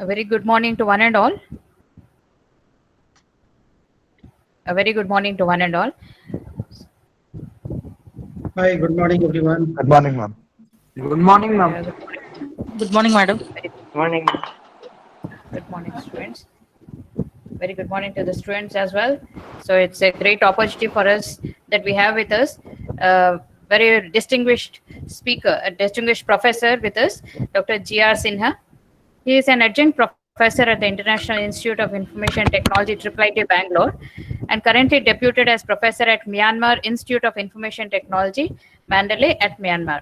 A very good morning to one and all. A very good morning to one and all. Hi, good morning, everyone. Good morning, ma'am. Good morning, ma'am. Good Good morning, madam. Morning. good morning, students. Very good morning to the students as well. So it's a great opportunity for us that we have with us a very distinguished speaker, a distinguished professor with us, Dr. G.R. Sinha. He is an adjunct professor at the International Institute of Information Technology, IIIT Bangalore, and currently deputed as professor at Myanmar Institute of Information Technology, Mandalay at Myanmar.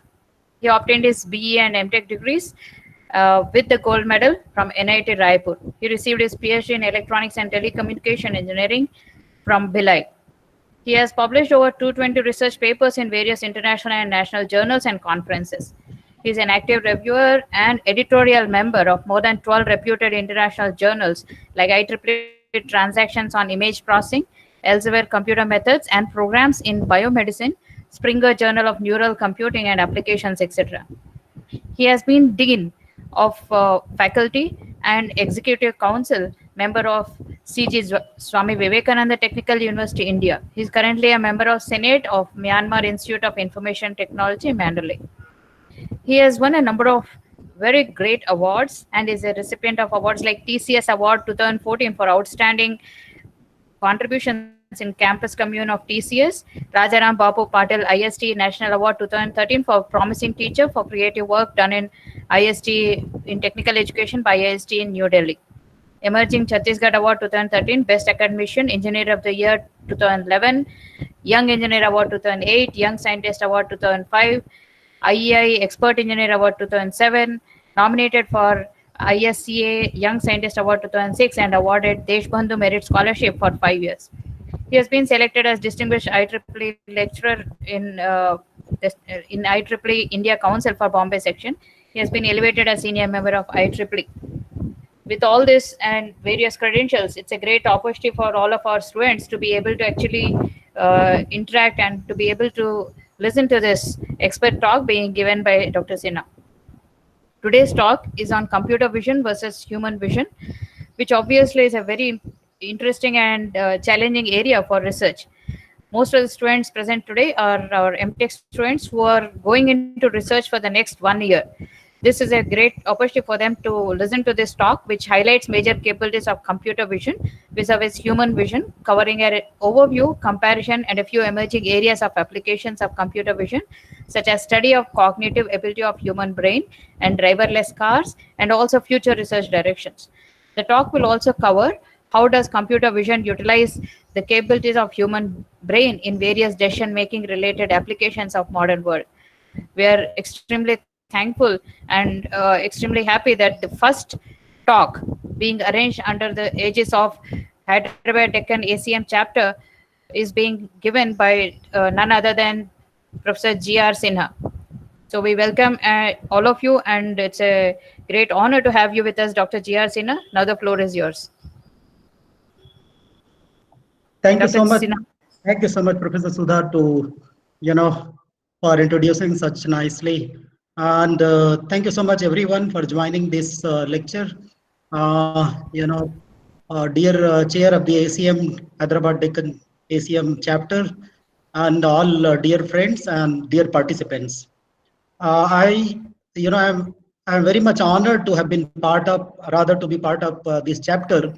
He obtained his BE and MTech degrees with the gold medal from NIT Raipur. He received his PhD in Electronics and Telecommunication Engineering from Bhilai. He has published over 220 research papers in various international and national journals and conferences. He is an active reviewer and editorial member of more than 12 reputed international journals like IEEE Transactions on Image Processing, Elsevier Computer Methods and Programs in Biomedicine, Springer Journal of Neural Computing and Applications, etc. He has been Dean of Faculty and Executive Council, member of C.G. Swami Vivekananda Technical University, India. He is currently a member of Senate of Myanmar Institute of Information Technology, Mandalay. He has won a number of very great awards and is a recipient of awards like TCS Award 2014 for outstanding contributions in campus commune of TCS, Rajaram Babu Patil IST National Award 2013 for promising teacher for creative work done in IST in technical education by IST in New Delhi. Emerging Chhattisgarh Award 2013, Best Academician, Engineer of the Year 2011, Young Engineer Award 2008, Young Scientist Award 2005, IEI Expert Engineer Award 2007, nominated for ISCA Young Scientist Award 2006 and awarded Deshbandhu Merit Scholarship for 5 years. He has been selected as Distinguished IEEE Lecturer in IEEE India Council for Bombay Section. He has been elevated as Senior Member of IEEE. With all this and various credentials, it's a great opportunity for all of our students to be able to actually interact and to be able to listen to this expert talk being given by Dr. Sinha. Today's talk is on computer vision versus human vision, which obviously is a very interesting and challenging area for research. Most of the students present today are our MTech students who are going into research for the next 1 year. This is a great opportunity for them to listen to this talk, which highlights major capabilities of computer vision vis-a-vis human vision, covering an overview, comparison, and a few emerging areas of applications of computer vision, such as study of cognitive ability of human brain and driverless cars, and also future research directions. The talk will also cover how does computer vision utilize the capabilities of human brain in various decision-making related applications of modern world. We are extremely thankful and extremely happy that the first talk being arranged under the aegis of Hyderabad Deccan ACM chapter is being given by none other than Professor G.R. Sinha. So we welcome all of you, and it's a great honor to have you with us, Dr. G.R. Sinha. Now the floor is yours. Thank you Dr. so much. Sinha. Thank you so much, Professor Sudha, for introducing such nicely. And thank you so much, everyone, for joining this lecture. Dear Chair of the ACM, Hyderabad Deccan ACM chapter, and all dear friends and dear participants. I'm very much honored to have been to be part of this chapter.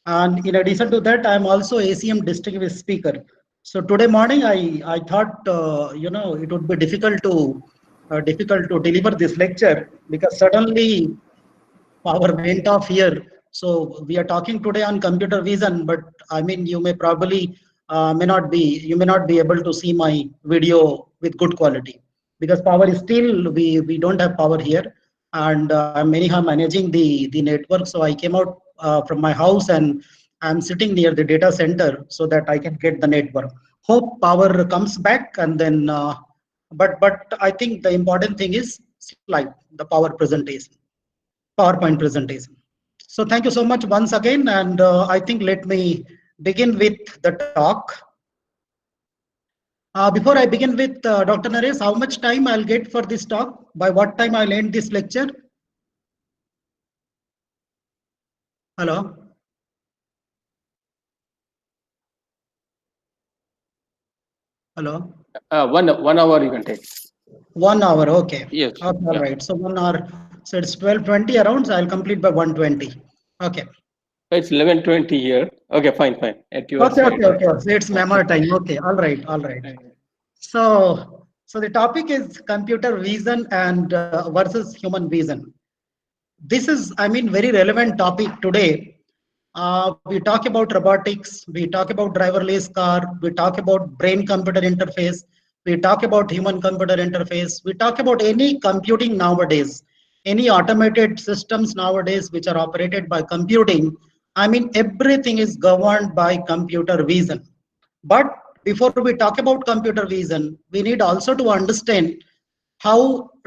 And in addition to that, I'm also ACM distinguished speaker. So today morning, I thought it would be difficult to deliver this lecture because suddenly power went off here. So we are talking today on computer vision, but I mean you may probably may not be able to see my video with good quality because power is still we don't have power here, and I'm anyhow managing the network. So I came out from my house and I'm sitting near the data center so that I can get the network. Hope power comes back, and then but I think the important thing is slide, the PowerPoint presentation. So thank you so much once again, and I think let me begin with the talk. Before I begin with Dr. Naresh, how much time I'll get for this talk? By what time I'll end this lecture? Hello? Hello? 1 hour you can take. 1 hour, okay. Yes. Okay, all Yeah. right. So 1 hour, so it's 12:20 around, so I'll complete by 1:20. Okay. It's 11:20 here. Okay, fine, fine. At your Okay, side. okay, okay. So it's Myanmar time. Okay, all right, all right. So the topic is computer vision and versus human vision. This is, I mean, very relevant topic today. We talk about robotics, we talk about driverless car, we talk about brain-computer interface, we talk about human-computer interface, we talk about any computing nowadays, any automated systems nowadays which are operated by computing. I mean, everything is governed by computer vision. But before we talk about computer vision, we need also to understand how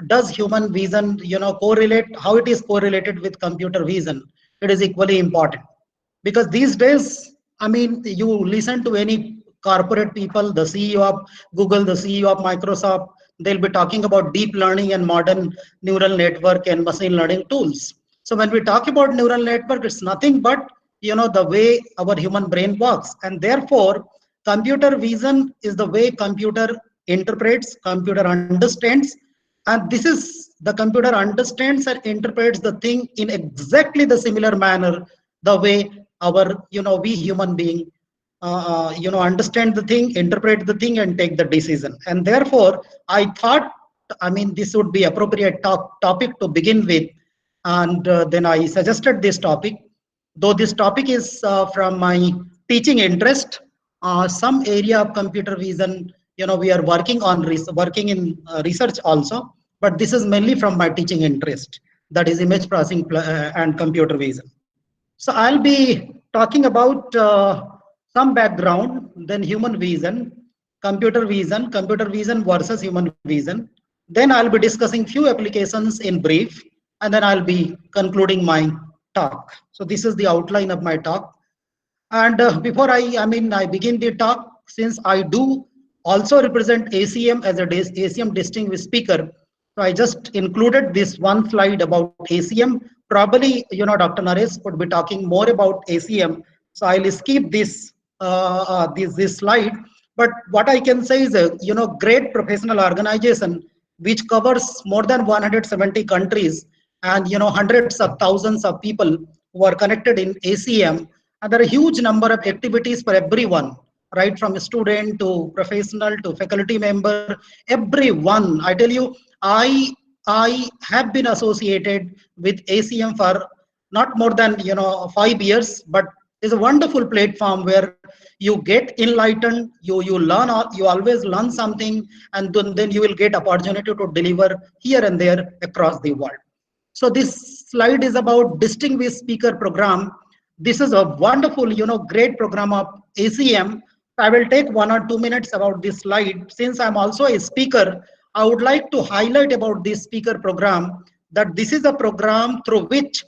does human vision, correlate, how it is correlated with computer vision. It is equally important because these days, I mean, you listen to any corporate people, the CEO of Google, the CEO of Microsoft, they'll be talking about deep learning and modern neural network and machine learning tools. So when we talk about neural network, it's nothing but the way our human brain works, and therefore computer vision is the way computer interprets, computer understands, and this is the computer understands and interprets the thing in exactly the similar manner the way our we human being understand the thing, interpret the thing, and take the decision. And therefore I thought, I mean, this would be appropriate topic to begin with, and then I suggested this topic. Though this topic is from my teaching interest, some area of computer vision, we are working on working in research also, but this is mainly from my teaching interest, that is image processing and computer vision. So I'll be talking about some background, then human vision, computer vision versus human vision. Then I'll be discussing few applications in brief, and then I'll be concluding my talk. So this is the outline of my talk. And before I begin the talk, since I do also represent ACM as a ACM distinguished speaker, so I just included this one slide about ACM. Probably, Dr. Naresh would be talking more about ACM, so I'll skip this slide. But what I can say is a great professional organization which covers more than 170 countries and hundreds of thousands of people who are connected in ACM, and there are a huge number of activities for everyone, right from student to professional to faculty member, everyone. I tell you, I have been associated with ACM for not more than 5 years, but it's a wonderful platform where you get enlightened, you learn, you always learn something, and then you will get opportunity to deliver here and there across the world. So this slide is about distinguished speaker program. This is a wonderful, great program of ACM. I will take 1 or 2 minutes about this slide. Since I'm also a speaker, I would like to highlight about this speaker program that this is a program through which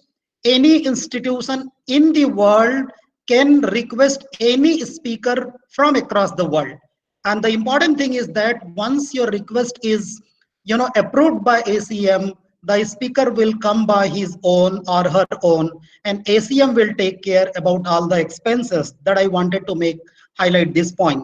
any institution in the world can request any speaker from across the world. And the important thing is that once your request is approved by ACM, the speaker will come by his own or her own, and ACM will take care about all the expenses. That I wanted to highlight this point.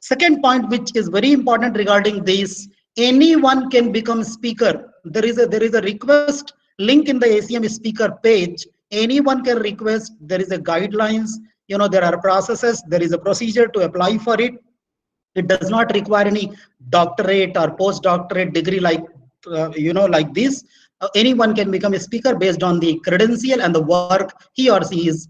Second point, which is very important regarding this, anyone can become speaker. There is a request link in the ACM speaker page. Anyone can request. There is a guidelines, there are processes, there is a procedure to apply for it. It does not require any doctorate or postdoctorate degree like this. Anyone can become a speaker based on the credential and the work he or she is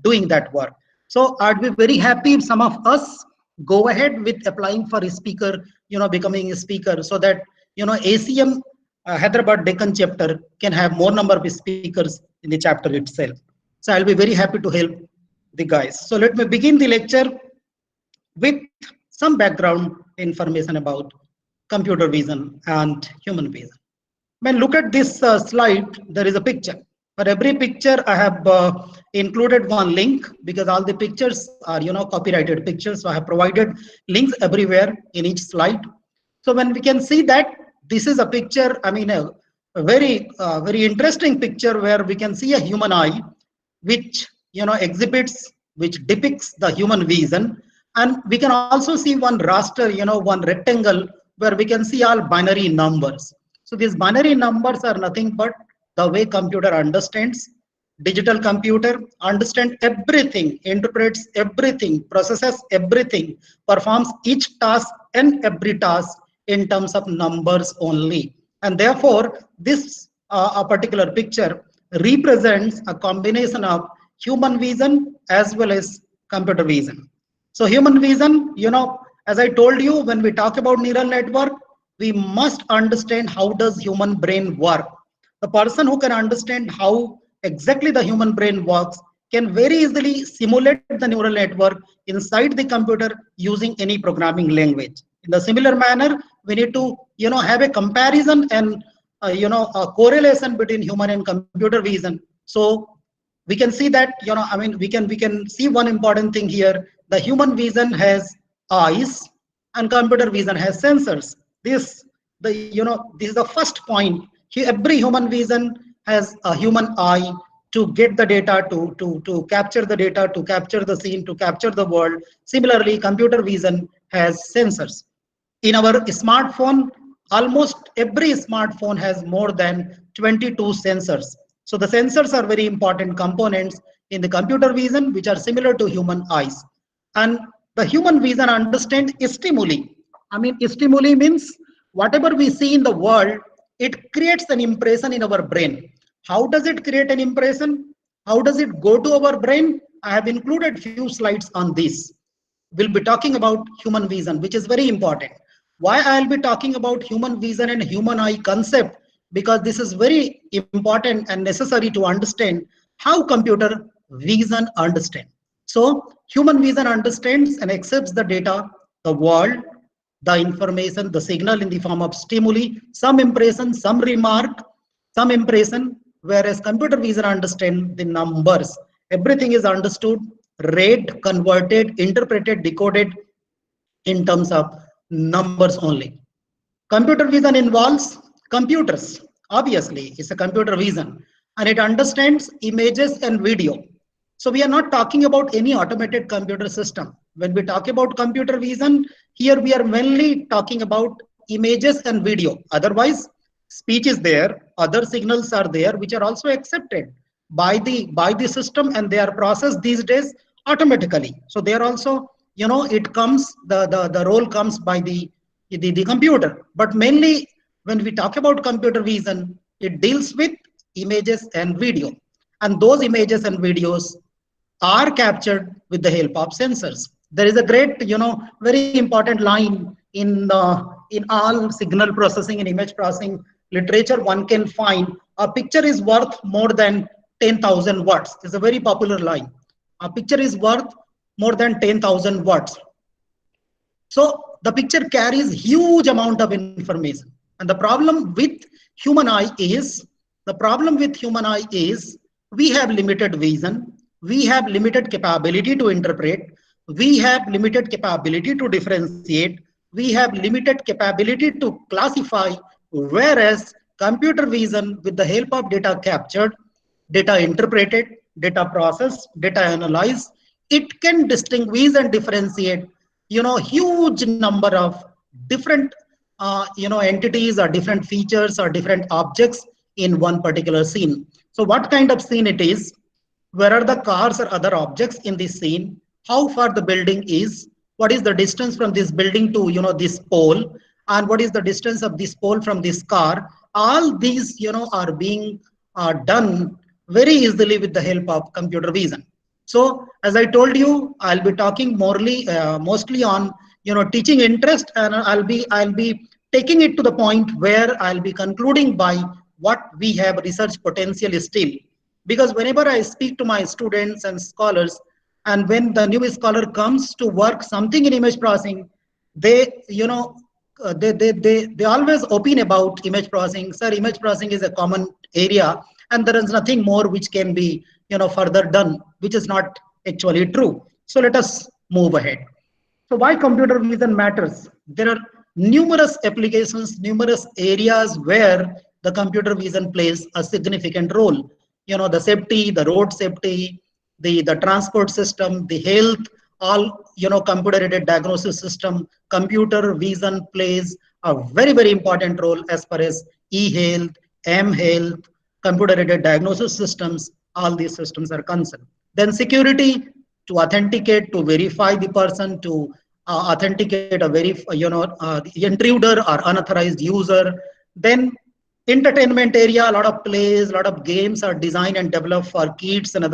doing that work. So I'd be very happy if some of us go ahead with applying for a speaker, becoming a speaker, so that ACM Hyderabad Deccan chapter can have more number of speakers in the chapter itself. So I'll be very happy to help the guys. So let me begin the lecture with some background information about computer vision and human vision. When look at this slide, there is a picture. For every picture, I have included one link because all the pictures are copyrighted pictures. So I have provided links everywhere in each slide. So when we can see that this is a picture, I mean a very interesting picture where we can see a human eye. which exhibits, which depicts the human vision. And we can also see one raster, one rectangle where we can see all binary numbers. So these binary numbers are nothing but the way computer understands. Digital computer understands everything, interprets everything, processes everything, performs each task and every task in terms of numbers only. And therefore, this a particular picture represents a combination of human vision as well as computer vision. So human vision, as I told you, when we talk about neural network, we must understand how does human brain work. The person who can understand how exactly the human brain works can very easily simulate the neural network inside the computer using any programming language. In the similar manner, we need to have a comparison and a correlation between human and computer vision. So we can see that we can see one important thing here. The human vision has eyes and computer vision has sensors. This is the first point. Every human vision has a human eye to get the data, to capture the data, to capture the scene, to capture the world. Similarly, computer vision has sensors. In our smartphone, almost every smartphone has more than 22 sensors. So the sensors are very important components in the computer vision, which are similar to human eyes. And the human vision understands stimuli. Stimuli means whatever we see in the world, it creates an impression in our brain. How does it create an impression? How does it go to our brain? I have included few slides on this. We'll be talking about human vision, which is very important. Why I'll be talking about human vision and human eye concept? Because this is very important and necessary to understand how computer vision understand. So human vision understands and accepts the data, the world, the information, the signal in the form of stimuli, some impression, some remark, some impression, whereas computer vision understands the numbers. Everything is understood, read, converted, interpreted, decoded in terms of numbers only. Computer vision involves computers. Obviously, it's a computer vision, and it understands images and video. So we are not talking about any automated computer system. When we talk about computer vision, here we are mainly talking about images and video. Otherwise, speech is there, other signals are there, which are also accepted by the system, and they are processed these days automatically. So they are also, it comes, the role comes by the computer. But mainly when we talk about computer vision, it deals with images and video, and those images and videos are captured with the help of sensors. There is a great, very important line in all signal processing and image processing literature. One can find a picture is worth more than 10,000 words. It's a very popular line. A picture is worth more than 10,000 words. So the picture carries huge amount of information. And the problem with human eye is, we have limited vision, we have limited capability to interpret, we have limited capability to differentiate, we have limited capability to classify, whereas computer vision, with the help of data captured, data interpreted, data processed, data analyzed, it can distinguish and differentiate, huge number of different, entities or different features or different objects in one particular scene. So what kind of scene it is? Where are the cars or other objects in this scene? How far the building is? What is the distance from this building to, this pole? And what is the distance of this pole from this car? All these, are being done very easily with the help of computer vision. So as I told you, I'll be talking mostly on, teaching interest, and I'll be taking it to the point where I'll be concluding by what we have research potential still. Because whenever I speak to my students and scholars, and when the new scholar comes to work something in image processing, they always opine about image processing. Sir, image processing is a common area, and there is nothing more which can be further done, which is not actually true. So let us move ahead. So why computer vision matters? There are numerous applications, numerous areas where the computer vision plays a significant role. the safety, the road safety, the transport system, the health, all, computer aided diagnosis system. Computer vision plays a very, very important role as far as e-health, m-health, computer aided diagnosis systems, all these systems are concerned. Then security, to authenticate, to verify the person, to authenticate a the intruder or unauthorized user. Then entertainment area, a lot of plays, a lot of games are designed and developed for kids and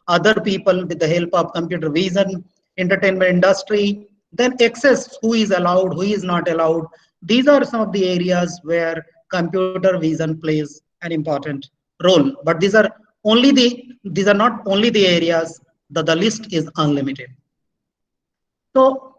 other people with the help of computer vision. Entertainment industry, then access, who is allowed, who is not allowed. These are some of the areas where computer vision plays an important role. But these are not only the areas, the list is unlimited. So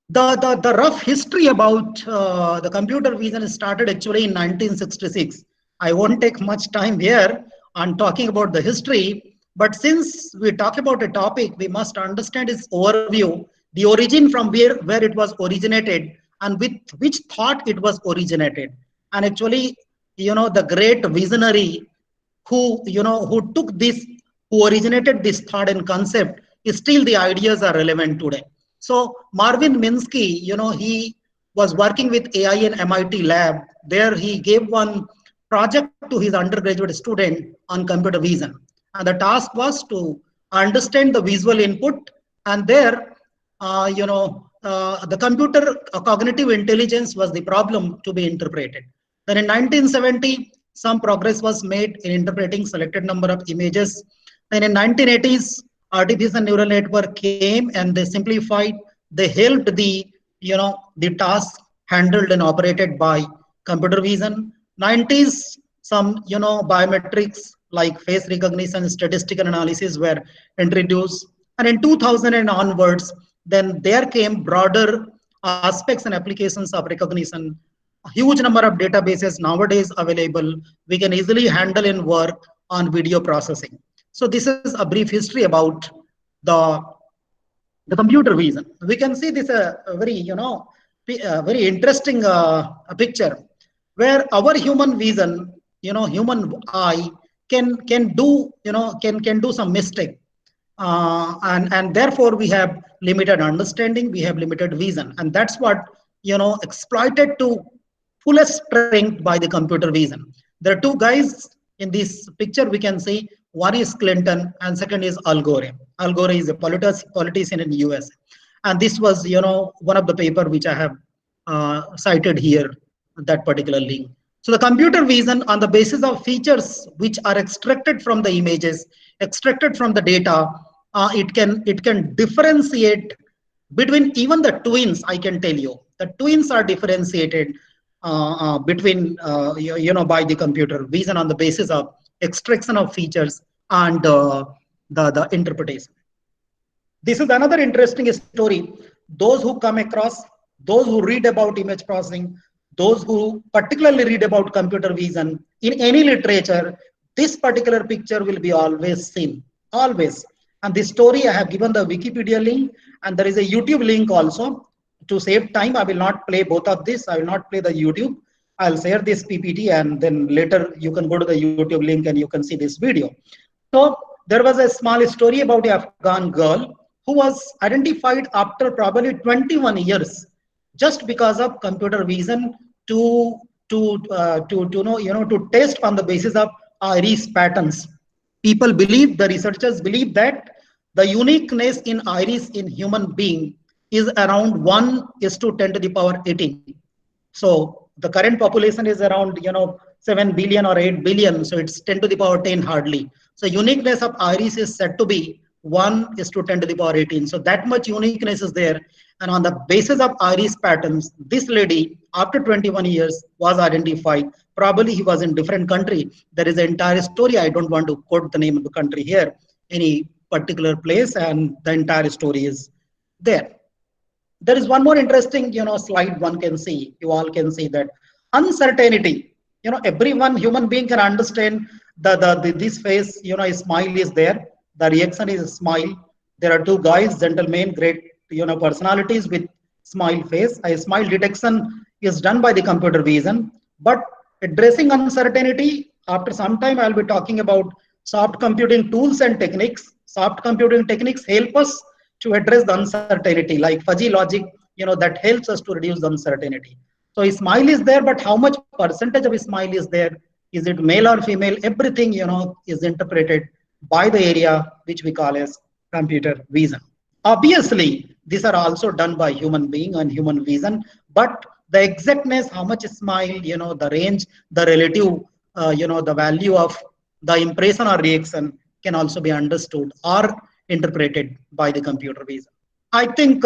the rough history about the computer vision started actually in 1966. I won't take much time here on talking about the history, but since we talk about a topic, we must understand its overview, the origin from where it was originated, and with which thought it was originated. And actually, the great visionary who took this, who originated this thought and concept, is still the ideas are relevant today. So Marvin Minsky, he was working with AI in MIT lab. There he gave one project to his undergraduate student on computer vision. And the task was to understand the visual input. And there, the computer cognitive intelligence was the problem to be interpreted. Then in 1970, some progress was made in interpreting selected number of images. Then in 1980s, artificial neural network came and they simplified, they helped the task handled and operated by computer vision. 90s, some biometrics like face recognition, statistical analysis were introduced. And in 2000 and onwards, then there came broader aspects and applications of recognition. A huge number of databases nowadays available. We can easily handle and work on video processing. So this is a brief history about the computer vision. We can see this a very very interesting picture where our human vision, human eye can do can do some mistake, and therefore we have limited understanding, we have limited vision, and that's what exploited to fullest strength by the computer vision. There are two guys in this picture we can see. One is Clinton and second is Al Gore. Al Gore is a politician in the US. And this was, one of the paper which I have cited here, that particular link. So the computer vision on the basis of features which are extracted from the images, extracted from the data, it can differentiate between even the twins. I can tell you, the twins are differentiated between, by the computer vision on the basis of extraction of features and the interpretation. This is another interesting story. Those who come across, those who read about image processing, those who particularly read about computer vision in any literature, this particular picture will be always seen, always. And this story, I have given the Wikipedia link, and there is a YouTube link also. To save time, I will not play both of this. I will not play the YouTube. I'll share this PPT, and then later you can go to the YouTube link and you can see this video. So there was a small story about an Afghan girl who was identified after probably 21 years just because of computer vision to test on the basis of iris patterns. People believe, the researchers believe, that the uniqueness in iris in human being is around 1:10⁻18. So the current population is around 7 billion or 8 billion, so it's 10⁻10 hardly. So uniqueness of iris is said to be 1:10⁻18. So that much uniqueness is there, and on the basis of iris patterns, this lady after 21 years was identified. Probably he was in different country. There is an entire story. I don't want to quote the name of the country here, any particular place, and the entire story is there. There is one more interesting slide one can see. You all can see that uncertainty. Everyone, human being, can understand this face. A smile is there. The reaction is a smile. There are two guys, gentlemen, great personalities with smile face. A smile detection is done by the computer vision. But addressing uncertainty, after some time I'll be talking about soft computing tools and techniques. Soft computing techniques help us to address the uncertainty, like fuzzy logic, that helps us to reduce the uncertainty. So smile is there, but how much percentage of smile is there? Is it male or female? Everything, is interpreted by the area which we call as computer vision. Obviously, these are also done by human being and human vision, but the exactness, how much smile, the range, the relative, the value of the impression or reaction can also be understood or interpreted by the computer vision. I think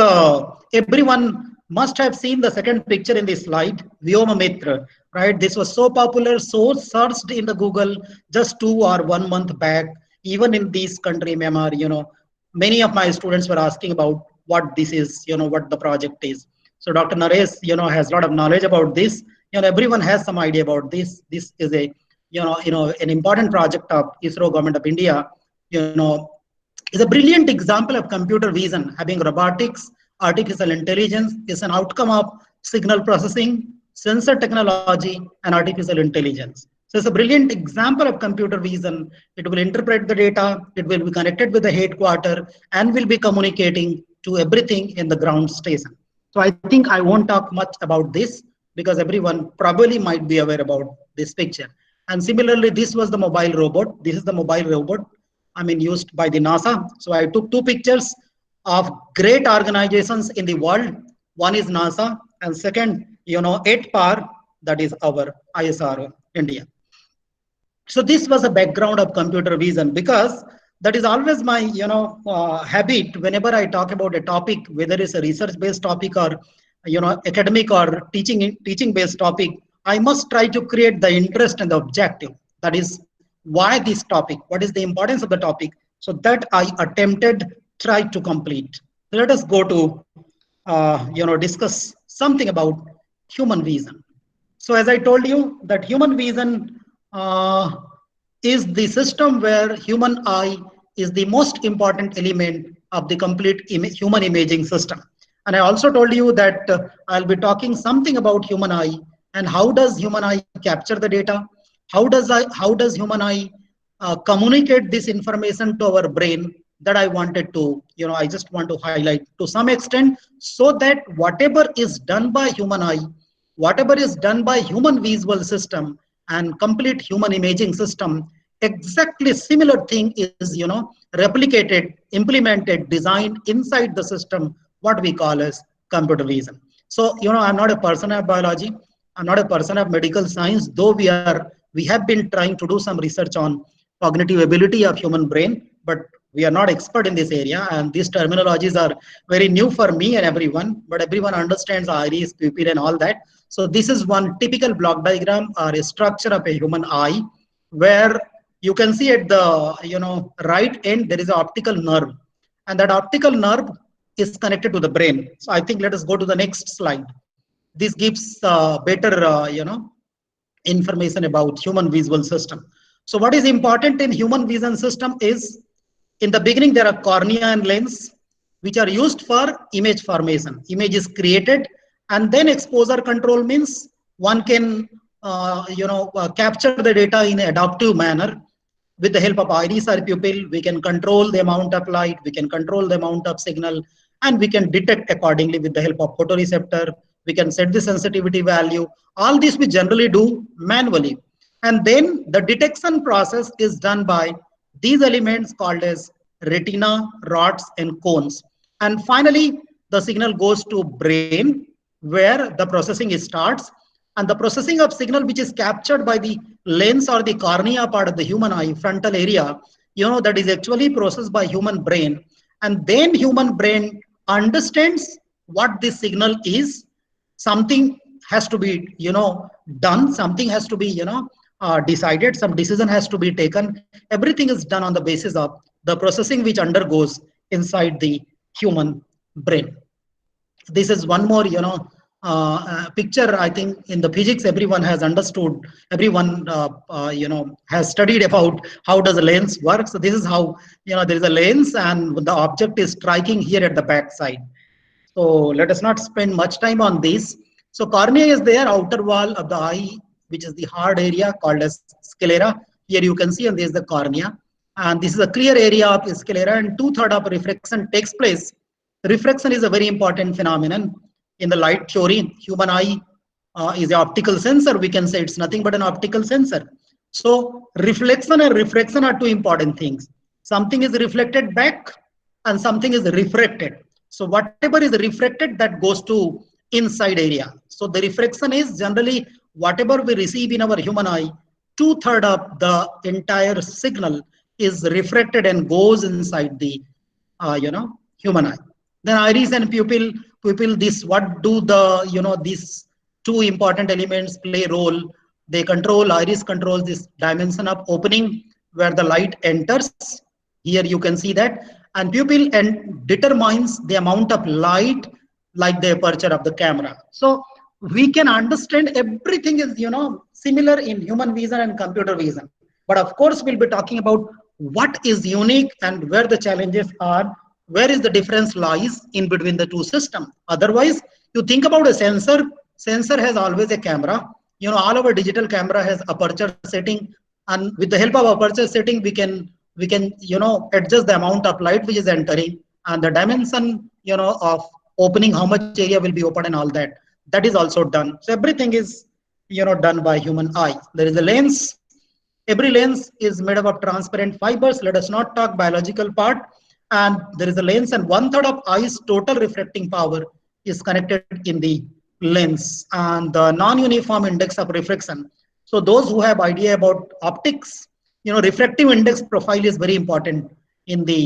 everyone must have seen the second picture in this slide, Vyoma Mitra, right? This was so popular, so searched in the Google just 2 or 1 month back. Even in this country, Myanmar, many of my students were asking about what this is, what the project is. So Dr. Naresh, has a lot of knowledge about this. Everyone has some idea about this. This is a, an important project of ISRO, Government of India, is a brilliant example of computer vision. Having robotics, artificial intelligence is an outcome of signal processing, sensor technology, and artificial intelligence. So it's a brilliant example of computer vision. It will interpret the data, it will be connected with the headquarter, and will be communicating to everything in the ground station. So I think I won't talk much about this because everyone probably might be aware about this picture. And similarly, this was the mobile robot. This is the mobile robot, used by the NASA. So I took 2 pictures of great organizations in the world. One is NASA, and second, 8PAR, that is our ISRO, India. So this was a background of computer vision, because that is always my habit whenever I talk about a topic, whether it's a research-based topic or academic or teaching based topic. I must try to create the interest and the objective. That is why this topic, what is the importance of the topic, so that I try to complete. Let us go to discuss something about human vision. So as I told you, that human vision is the system where human eye is the most important element of the complete human imaging system. And I also told you that I'll be talking something about human eye and how does human eye capture the data. How does human eye communicate this information to our brain? That I wanted to, I just want to highlight to some extent, so that whatever is done by human eye, whatever is done by human visual system and complete human imaging system, exactly similar thing is, replicated, implemented, designed inside the system, what we call as computer vision. So, I'm not a person of biology. I'm not a person of medical science, though we have been trying to do some research on cognitive ability of human brain, but we are not expert in this area, and these terminologies are very new for me and everyone, but everyone understands iris, pupil and all that. So this is one typical block diagram or a structure of a human eye, where you can see at the right end there is an optical nerve, and that optical nerve is connected to the brain. So I think let us go to the next slide. This gives better information about human visual system. So what is important in human vision system is, in the beginning there are cornea and lens, which are used for image formation. Image is created, and then exposure control means one can capture the data in an adaptive manner. With the help of iris or pupil, we can control the amount of light, we can control the amount of signal, and we can detect accordingly with the help of photoreceptor. We can set the sensitivity value. All this we generally do manually. And then the detection process is done by these elements called as retina, rods, and cones. And finally, the signal goes to brain, where the processing starts. And the processing of signal, which is captured by the lens or the cornea part of the human eye, frontal area, that is actually processed by human brain. And then human brain understands what this signal is. Something has to be, done. Something has to be, decided. Some decision has to be taken. Everything is done on the basis of the processing which undergoes inside the human brain. This is one more, picture. I think in the physics, everyone has understood. Everyone, has studied about how does a lens work. So this is how, there is a lens, and the object is striking here at the back side. So let us not spend much time on this. So cornea is there, outer wall of the eye, which is the hard area called as sclera. Here you can see, and there is the cornea. And this is a clear area of sclera, and 2/3 of refraction takes place. Refraction is a very important phenomenon in the light theory. Human eye is an optical sensor. We can say it's nothing but an optical sensor. So reflection and refraction are two important things. Something is reflected back and something is refracted. So whatever is refracted, that goes to inside area. So the refraction is generally whatever we receive in our human eye, 2/3 of the entire signal is refracted and goes inside the human eye. Then iris and pupil, this what do the these two important elements play role. They control, iris controls this dimension of opening where the light enters. Here you can see that. And pupil and determines the amount of light, like the aperture of the camera. So we can understand everything is similar in human vision and computer vision. But of course, we'll be talking about what is unique and where the challenges are, where is the difference lies in between the two systems. Otherwise, you think about a sensor has always a camera. All our digital camera has aperture setting, and with the help of aperture setting, we can adjust the amount of light which is entering and the dimension of opening, how much area will be open and all that. That is also done. So everything is done by human eye. There is a lens. Every lens is made up of transparent fibers. Let us not talk biological part. And there is a lens, and 1/3 of eye's total refracting power is connected in the lens, and the non-uniform index of refraction. So those who have idea about optics, refractive index profile is very important in the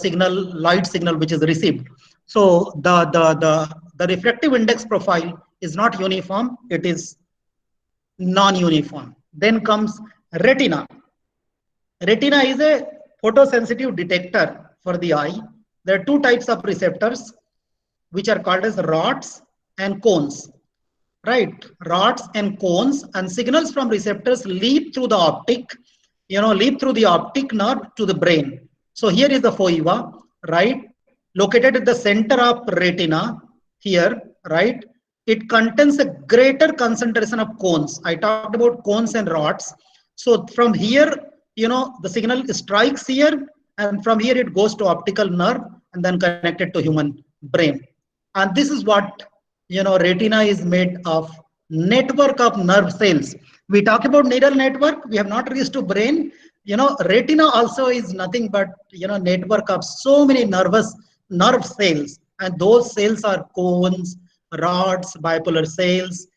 signal, light signal which is received. So the refractive index profile is not uniform, it is non-uniform. Then comes retina. Retina is a photosensitive detector for the eye. There are two types of receptors which are called as rods and cones, right? Rods and cones, and signals from receptors leap through the optic, leap through the optic nerve to the brain. So here is the foeva, right? Located at the center of retina here, right? It contains a greater concentration of cones. I talked about cones and rods. So from here, the signal strikes here, and from here it goes to optical nerve and then connected to human brain. And this is what, retina is made of network of nerve cells. We talk about neural network, we have not reached to brain. Retina also is nothing but, network of so many nerve cells, and those cells are cones, rods, bipolar cells,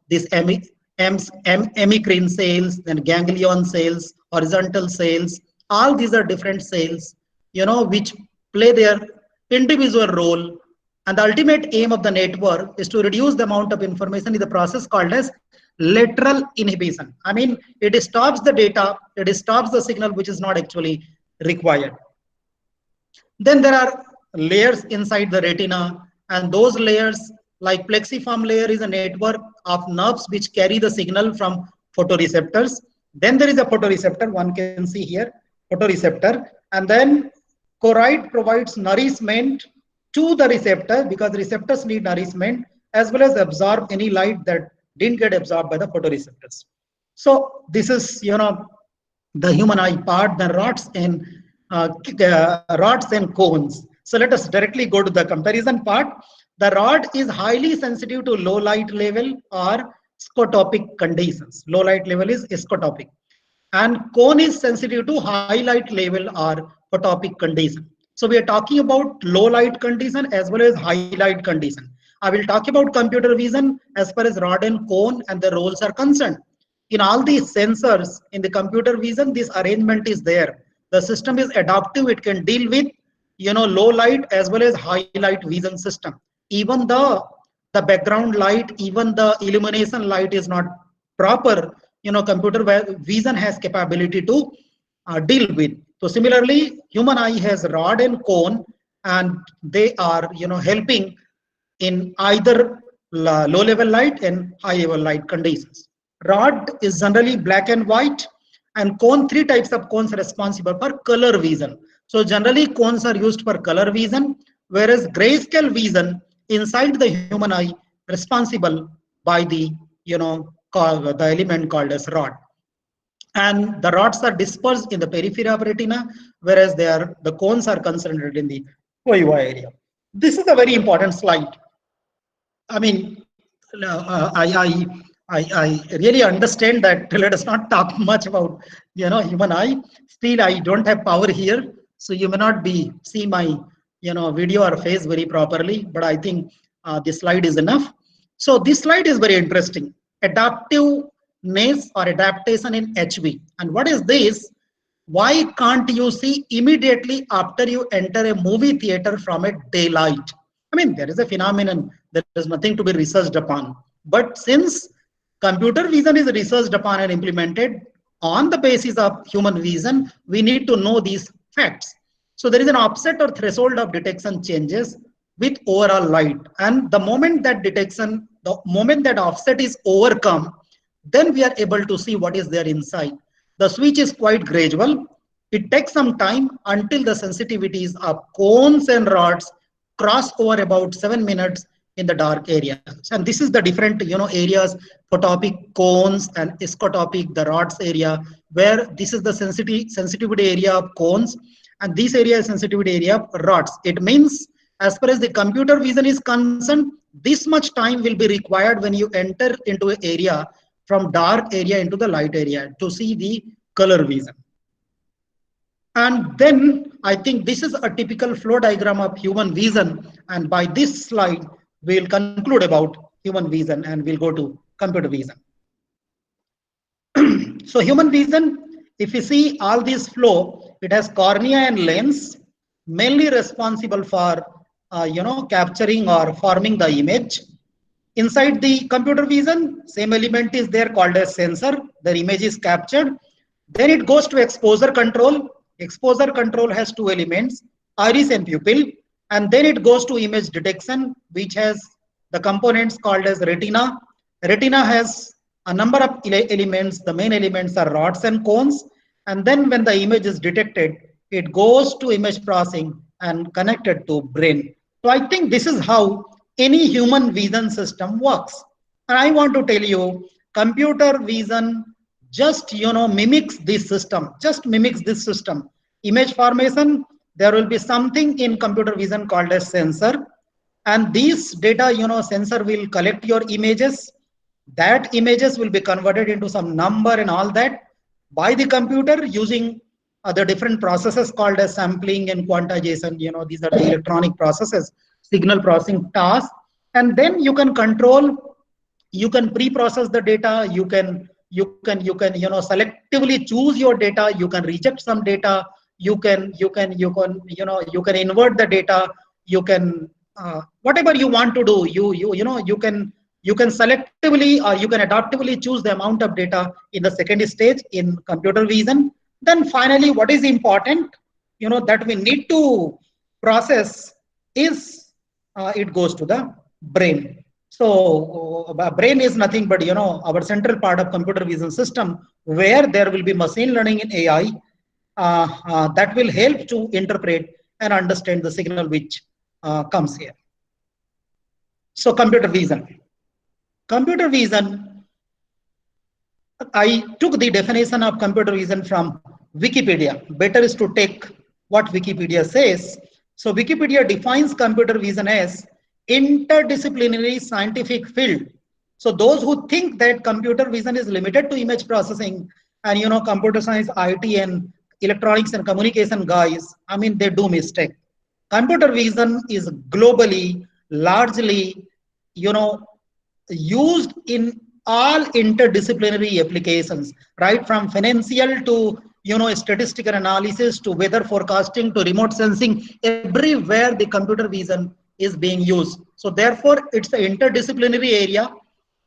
this hemicrine cells, then ganglion cells, horizontal cells. All these are different cells, which play their individual role. And the ultimate aim of the network is to reduce the amount of information in the process called as lateral inhibition. I mean, it stops the data, it stops the signal which is not actually required. Then there are layers inside the retina, and those layers, like plexiform layer, is a network of nerves which carry the signal from photoreceptors. Then there is a photoreceptor, one can see here, photoreceptor, and then choroid provides nourishment to the receptor, because receptors need nourishment as well as absorb any light that didn't get absorbed by the photoreceptors. So this is, the human eye part, the rods and cones. So let us directly go to the comparison part. The rod is highly sensitive to low light level or scotopic conditions. Low light level is scotopic. And cone is sensitive to high light level or photopic condition. So we are talking about low light condition as well as high light condition. I will talk about computer vision as far as rod and cone and the roles are concerned. In all these sensors in the computer vision, this arrangement is there. The system is adaptive. It can deal with, low light as well as high light vision system. Even the background light, even the illumination light is not proper. Computer vision has capability to deal with. So similarly, human eye has rod and cone, and they are, helping in either low level light and high level light conditions. Rod is generally black and white, and cone, three types of cones are responsible for color vision. So generally cones are used for color vision, whereas grayscale vision inside the human eye responsible by the, the element called as rod. and the rods are dispersed in the periphery of retina, whereas the cones are concentrated in the foveal area. This is a very important slide. I mean, I really understand that let us not talk much about human eye. Still, I don't have power here, so you may not be see my video or face very properly. But I think this slide is enough. So this slide is very interesting. Adaptiveness or adaptation in HV. And what is this? Why can't you see immediately after you enter a movie theater from a daylight? I mean, there is a phenomenon. There is nothing to be researched upon. But since computer vision is researched upon and implemented on the basis of human vision, we need to know these facts. So there is an offset or threshold of detection changes with overall light. And the moment that offset is overcome, then we are able to see what is there inside. The switch is quite gradual. It takes some time until the sensitivities of cones and rods cross over about 7 minutes in the dark area. And this is the different areas: photopic, cones, and eschotopic, the rods area, where this is the sensitivity area of cones, and this area is sensitivity area of rods. It means as far as the computer vision is concerned, this much time will be required when you enter into an area from dark area into the light area to see the color vision. And then I think this is a typical flow diagram of human vision. And by this slide, we'll conclude about human vision and we'll go to computer vision. So human vision, if you see all this flow, it has cornea and lens, mainly responsible for capturing or forming the image. Inside the computer vision, same element is there called as sensor. The image is captured. Then it goes to exposure control. Exposure control has two elements, iris and pupil. And then it goes to image detection, which has the components called as retina. Retina has a number of elements. The main elements are rods and cones. And then when the image is detected, it goes to image processing and connected to brain. So I think this is how any human vision system works. And I want to tell you, computer vision just mimics this system, image formation. There will be something in computer vision called as sensor, and these data sensor will collect your images. That images will be converted into some number and all that by the computer using the different processes called as sampling and quantization. These are the electronic processes, signal processing tasks. And then you can control, you can pre-process the data, you can selectively choose your data, you can reject some data, you can invert the data, you can whatever you want to do, you can selectively or you can adaptively choose the amount of data in the second stage in computer vision. Then finally, what is important that we need to process is it goes to the brain. So brain is nothing but our central part of computer vision system, where there will be machine learning and AI that will help to interpret and understand the signal which comes here. So computer vision. Computer vision, I took the definition of computer vision from Wikipedia. Better is to take what Wikipedia says. So Wikipedia defines computer vision as interdisciplinary scientific field. So those who think that computer vision is limited to image processing and computer science, IT and electronics and communication guys, I mean, they do mistake. Computer vision is globally largely used in all interdisciplinary applications, right from financial to statistical analysis to weather forecasting to remote sensing. Everywhere the computer vision is being used. So therefore, it's an interdisciplinary area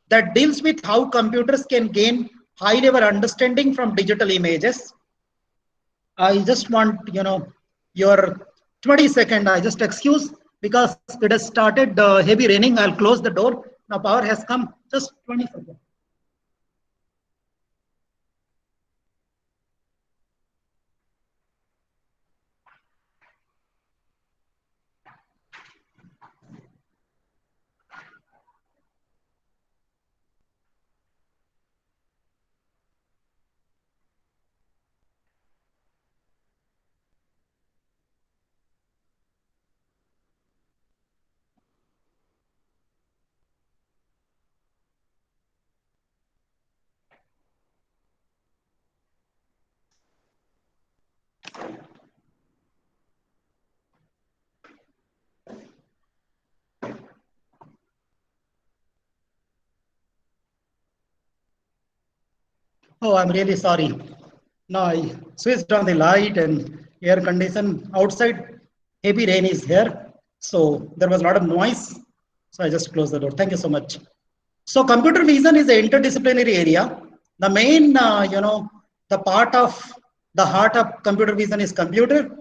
that deals with how computers can gain high level understanding from digital images. I just want your 20-second. I just excuse because it has started heavy raining. I'll close the door. Now power has come. Just 20 seconds. Oh, I'm really sorry. No, I switched on the light and air condition. Outside, heavy rain is here. So there was a lot of noise. So I just closed the door. Thank you so much. So computer vision is an interdisciplinary area. The main, the part of the heart of computer vision is computer,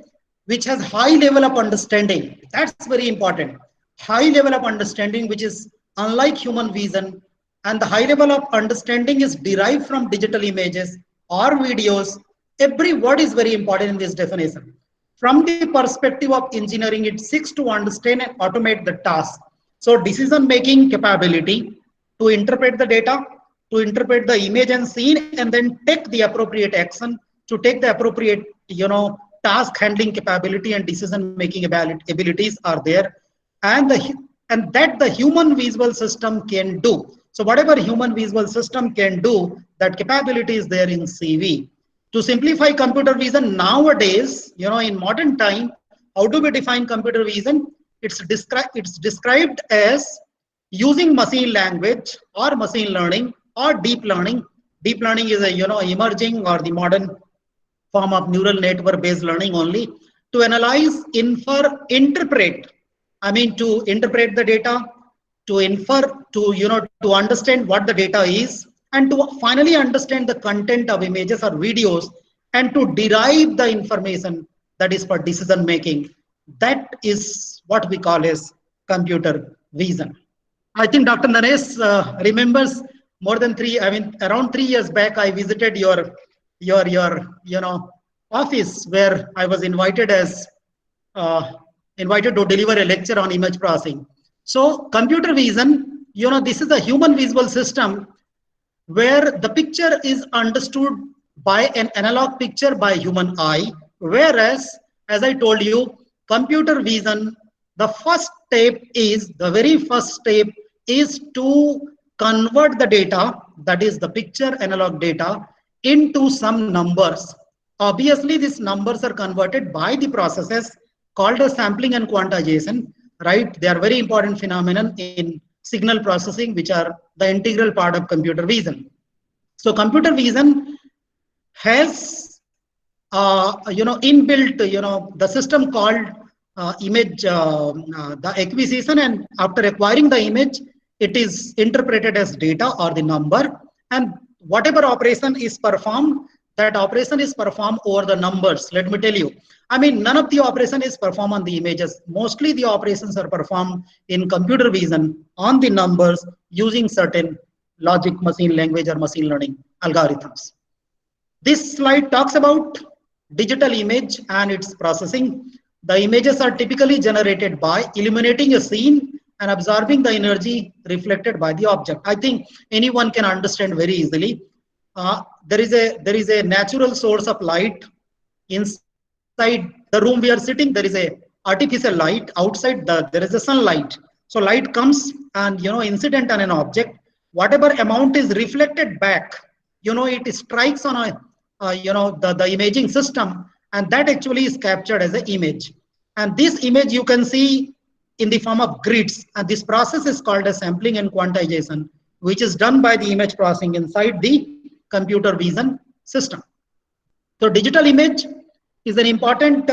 which has high level of understanding. That's very important. High level of understanding, which is unlike human vision, and the high level of understanding is derived from digital images or videos. Every word is very important in this definition. From the perspective of engineering, it seeks to understand and automate the task. So decision making capability to interpret the data, to interpret the image and scene, and then take the appropriate action, to take the appropriate, task handling capability and decision making abilities are there, and that the human visual system can do. So whatever human visual system can do, that capability is there in CV. To simplify computer vision nowadays, in modern time, how do we define computer vision? It's described as using machine language or machine learning or deep learning. Deep learning is a emerging or the modern form of neural network based learning only, to analyze, infer, interpret. I mean, to interpret the data, to infer, to understand what the data is, and to finally understand the content of images or videos, and to derive the information that is for decision making. That is what we call as computer vision. I think Dr. Naresh remembers around 3 years back, I visited your office, where I was invited to deliver a lecture on image processing. So computer vision, this is a human visual system where the picture is understood by an analog picture by human eye, whereas, as I told you, computer vision, the very first step is to convert the data, that is the picture analog data, into some numbers. Obviously, these numbers are converted by the processes called as sampling and quantization, right? They are very important phenomenon in signal processing, which are the integral part of computer vision. So computer vision has, inbuilt, the system called image, the acquisition, and after acquiring the image, it is interpreted as data or the number, and whatever operation is performed, that operation is performed over the numbers. Let me tell you, I mean, none of the operation is performed on the images. Mostly the operations are performed in computer vision on the numbers using certain logic, machine language, or machine learning algorithms. This slide talks about digital image and its processing. The images are typically generated by illuminating a scene and absorbing the energy reflected by the object. I think anyone can understand very easily. There is a natural source of light inside the room we are sitting. There is a artificial light outside. There is a sunlight. So light comes and incident on an object. Whatever amount is reflected back, it strikes on the imaging system, and that actually is captured as an image. And this image you can see in the form of grids, and this process is called as sampling and quantization, which is done by the image processing inside the computer vision system. So digital image is an important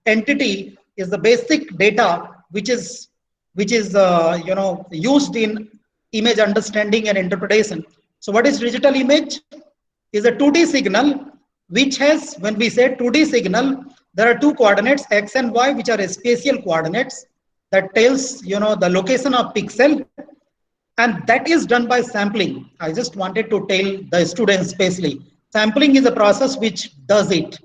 entity, is the basic data which is used in image understanding and interpretation. So what is digital image? Is a 2D signal which has, when we say 2D signal, there are two coordinates, x and y, which are spatial coordinates that tells the location of pixel, and that is done by sampling. I just wanted to tell the students spatially. Sampling is a process which does it.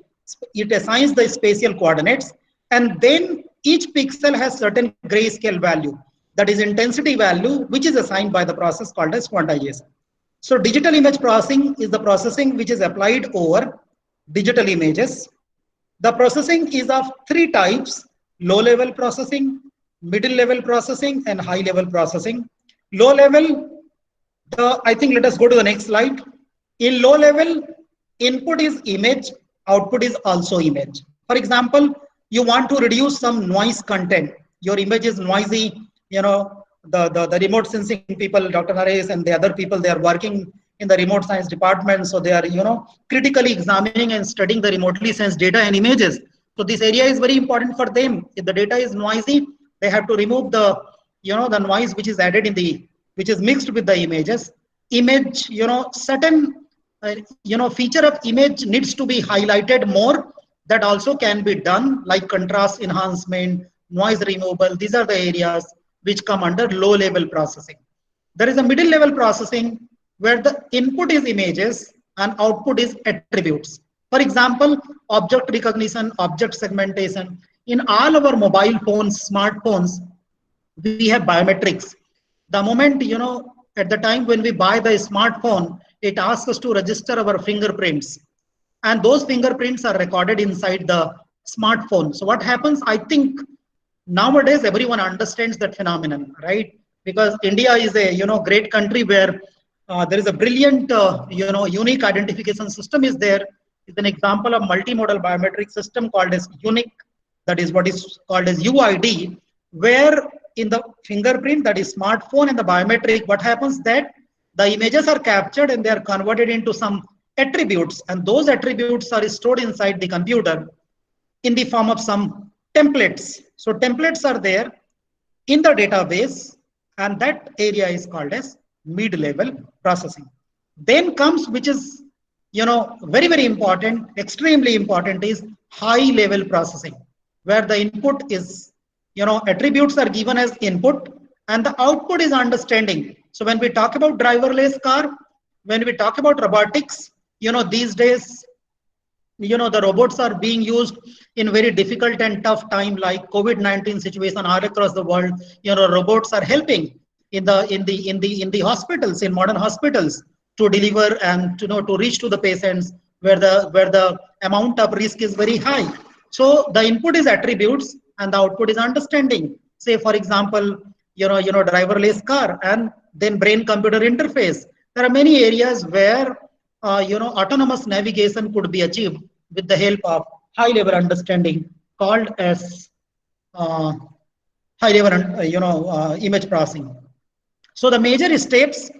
It assigns the spatial coordinates, and then each pixel has certain grayscale value, that is intensity value, which is assigned by the process called as quantization. So digital image processing is the processing which is applied over digital images. The processing is of three types: low level processing, middle level processing, and high level processing. Low level, I think let us go to the next slide. In low level, input is image, output is also image. For example, you want to reduce some noise content. Your image is noisy, the remote sensing people, Dr. Naresh and the other people, they are working in the remote science department. So they are, critically examining and studying the remotely sensed data and images. So this area is very important for them. If the data is noisy, they have to remove the, the noise which is added in the, which is mixed with the images. Image, certain, feature of image needs to be highlighted more. That also can be done, like contrast enhancement, noise removal. These are the areas which come under low level processing. There is a middle level processing where the input is images and output is attributes. For example, object recognition, object segmentation. In all our mobile phones, smartphones, we have biometrics. The moment, at the time when we buy the smartphone, it asks us to register our fingerprints. And those fingerprints are recorded inside the smartphone. So what happens, I think nowadays everyone understands that phenomenon, right? Because India is a, great country where there is a brilliant, unique identification system is there. It's an example of multimodal biometric system called as unique. That is what is called as UID, where in the fingerprint, that is smartphone, and the biometric, what happens that the images are captured and they are converted into some attributes, and those attributes are stored inside the computer in the form of some templates. So templates are there in the database, and that area is called as mid-level processing. Then comes, which is, very, very important, extremely important, is high-level processing, where the input is, attributes are given as input and the output is understanding. So when we talk about driverless car, when we talk about robotics, these days, the robots are being used in very difficult and tough time, like COVID-19 situation all across the world. Robots are helping in the hospitals, in modern hospitals, to deliver and to reach to the patients where the amount of risk is very high. So the input is attributes and the output is understanding. Say, for example, driverless car, and then brain computer interface. There are many areas where autonomous navigation could be achieved with the help of high level understanding called as high level image processing. So the major steps,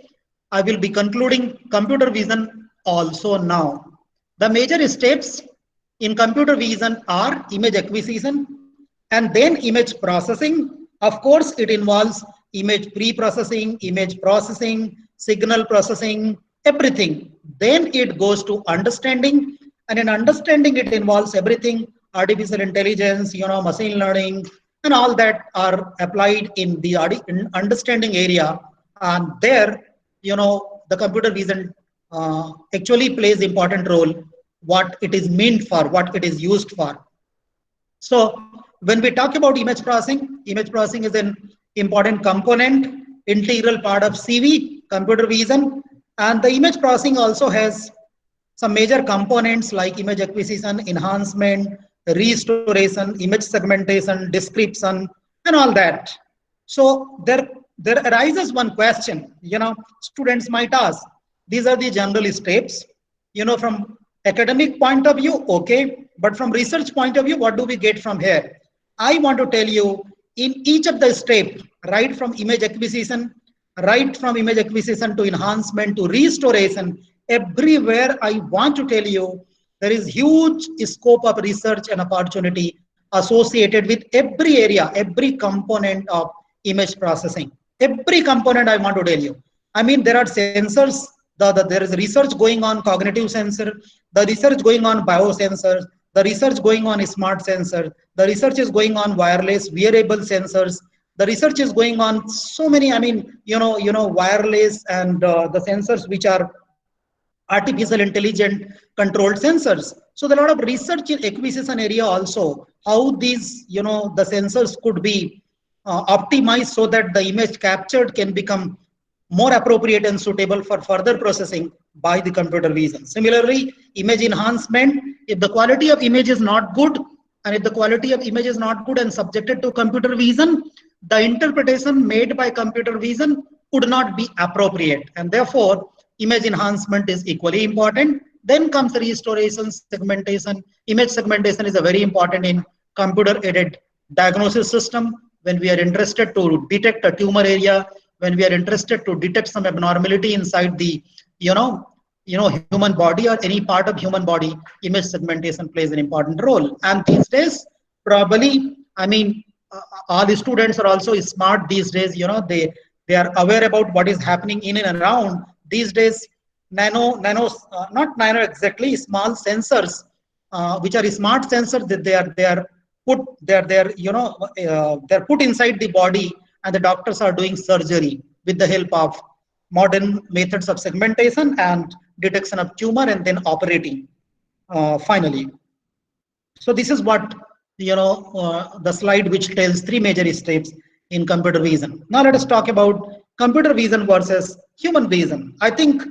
I will be concluding computer vision also now. The major steps in computer vision are image acquisition and then image processing. Of course, it involves image pre-processing, image processing, signal processing, everything. Then it goes to understanding, and in understanding it involves everything: artificial intelligence, machine learning, and all that are applied in the understanding area. And there, the computer vision actually plays important role, what it is meant for, what it is used for. So when we talk about image processing is an important component, integral part of CV, computer vision. And the image processing also has some major components like image acquisition, enhancement, restoration, image segmentation, description, and all that. So there arises one question, students might ask. These are the general steps, from academic point of view, okay, but from research point of view, what do we get from here? I want to tell you, in each of the steps, right from image acquisition to enhancement to restoration, everywhere I want to tell you, there is huge scope of research and opportunity associated with every area, every component of image processing. Every component I want to tell you. I mean, there are sensors, there is research going on cognitive sensor, the research going on biosensors, the research going on smart sensor, the research is going on wireless wearable sensors, the research is going on so many, wireless and the sensors which are artificial intelligent controlled sensors. So there are a lot of research in acquisition area also, how these, the sensors could be optimized so that the image captured can become more appropriate and suitable for further processing by the computer vision. Similarly, image enhancement, if the quality of image is not good, and if the quality of image is not good and subjected to computer vision, the interpretation made by computer vision would not be appropriate, and therefore image enhancement is equally important. Then comes restoration, segmentation. Image segmentation is a very important in computer aided diagnosis system. When we are interested to detect a tumor area, when we are interested to detect some abnormality inside the human body or any part of human body, image segmentation plays an important role. And these days, probably, I mean, all the students are also smart these days. They are aware about what is happening in and around. These days, not nano exactly, small sensors, which are smart sensors that they're put inside the body, and the doctors are doing surgery with the help of modern methods of segmentation and detection of tumor and then operating finally. So this is what the slide which tells three major steps in computer vision. Now let us talk about computer vision versus human vision. I think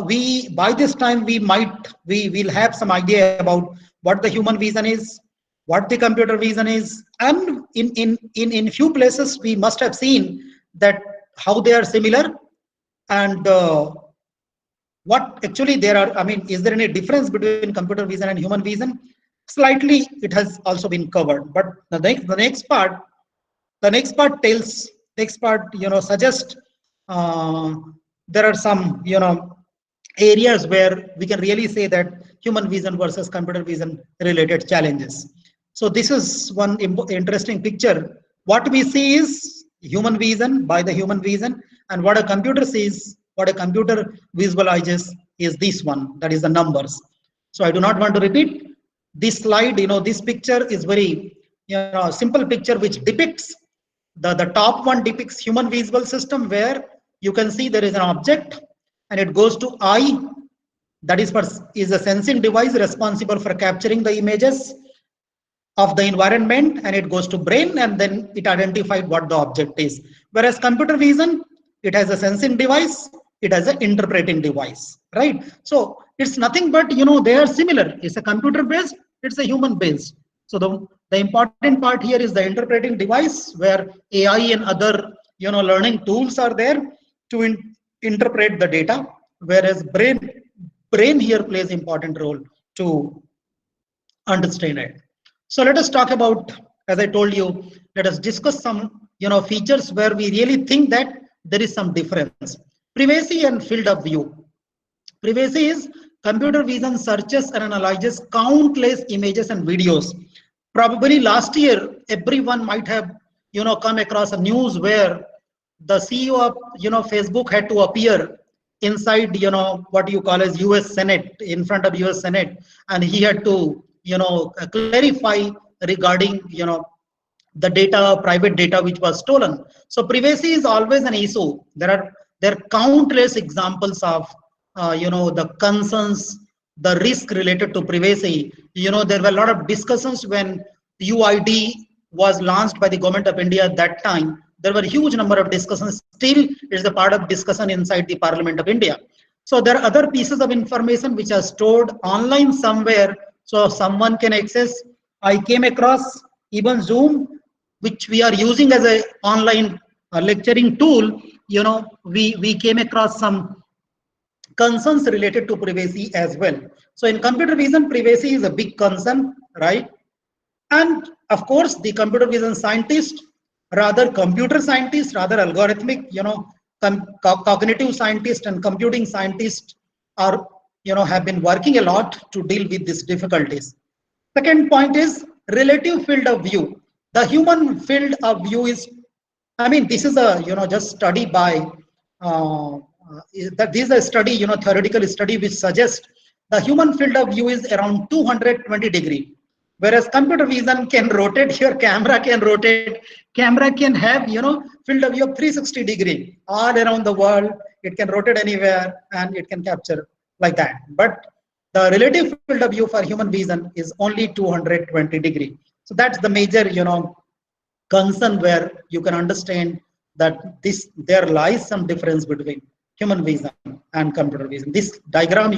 we by this time we will have some idea about what the human vision is, what the computer vision is, and in few places we must have seen that how they are similar, and what actually there are. I mean, is there any difference between computer vision and human vision? Slightly, it has also been covered, but the next part suggests there are some areas where we can really say that human vision versus computer vision related challenges. So this is one interesting picture. What we see is human vision by the human vision, and what a computer sees, what a computer visualizes is this one, that is the numbers. So I do not want to repeat this slide. This picture is very simple picture which depicts the top one depicts human visual system, where you can see there is an object and it goes to eye, that is a sensing device responsible for capturing the images of the environment, and it goes to brain, and then it identified what the object is. Whereas computer vision, it has a sensing device, it has an interpreting device, right? So it's nothing but they are similar. It's a computer based, it's a human based. So the important part here is the interpreting device, where AI and other learning tools are there to interpret the data, whereas brain here plays important role to understand it. So let us talk about, as I told you, let us discuss some features where we really think that there is some difference. Privacy and field of view. Privacy is computer vision searches and analyzes countless images and videos. Probably last year, everyone might have come across a news where the CEO of Facebook had to appear inside what you call as US Senate, in front of US Senate, and he had to clarify regarding the data, private data which was stolen. So privacy is always an issue. There are countless examples of the concerns, the risk related to privacy. There were a lot of discussions when UID was launched by the government of India at that time. There were a huge number of discussions. Still, it's a part of discussion inside the Parliament of India. So there are other pieces of information which are stored online somewhere, so someone can access. I came across even Zoom, which we are using as a online lecturing tool. We came across some concerns related to privacy as well. So in computer vision, privacy is a big concern, right? And of course, the computer vision scientist, rather computer scientists, rather algorithmic, cognitive scientists and computing scientists are, have been working a lot to deal with these difficulties. Second point is relative field of view. The human field of view is, I mean, this is a, just study by, that this is a study, theoretical study which suggests the human field of view is around 220 degree. Whereas computer vision can rotate, your camera can rotate, camera can have, field of view of 360 degree all around the world. It can rotate anywhere and it can capture like that. But the relative field of view for human vision is only 220 degree. So that's the major, concern where you can understand that there lies some difference between human vision and computer vision. This diagram,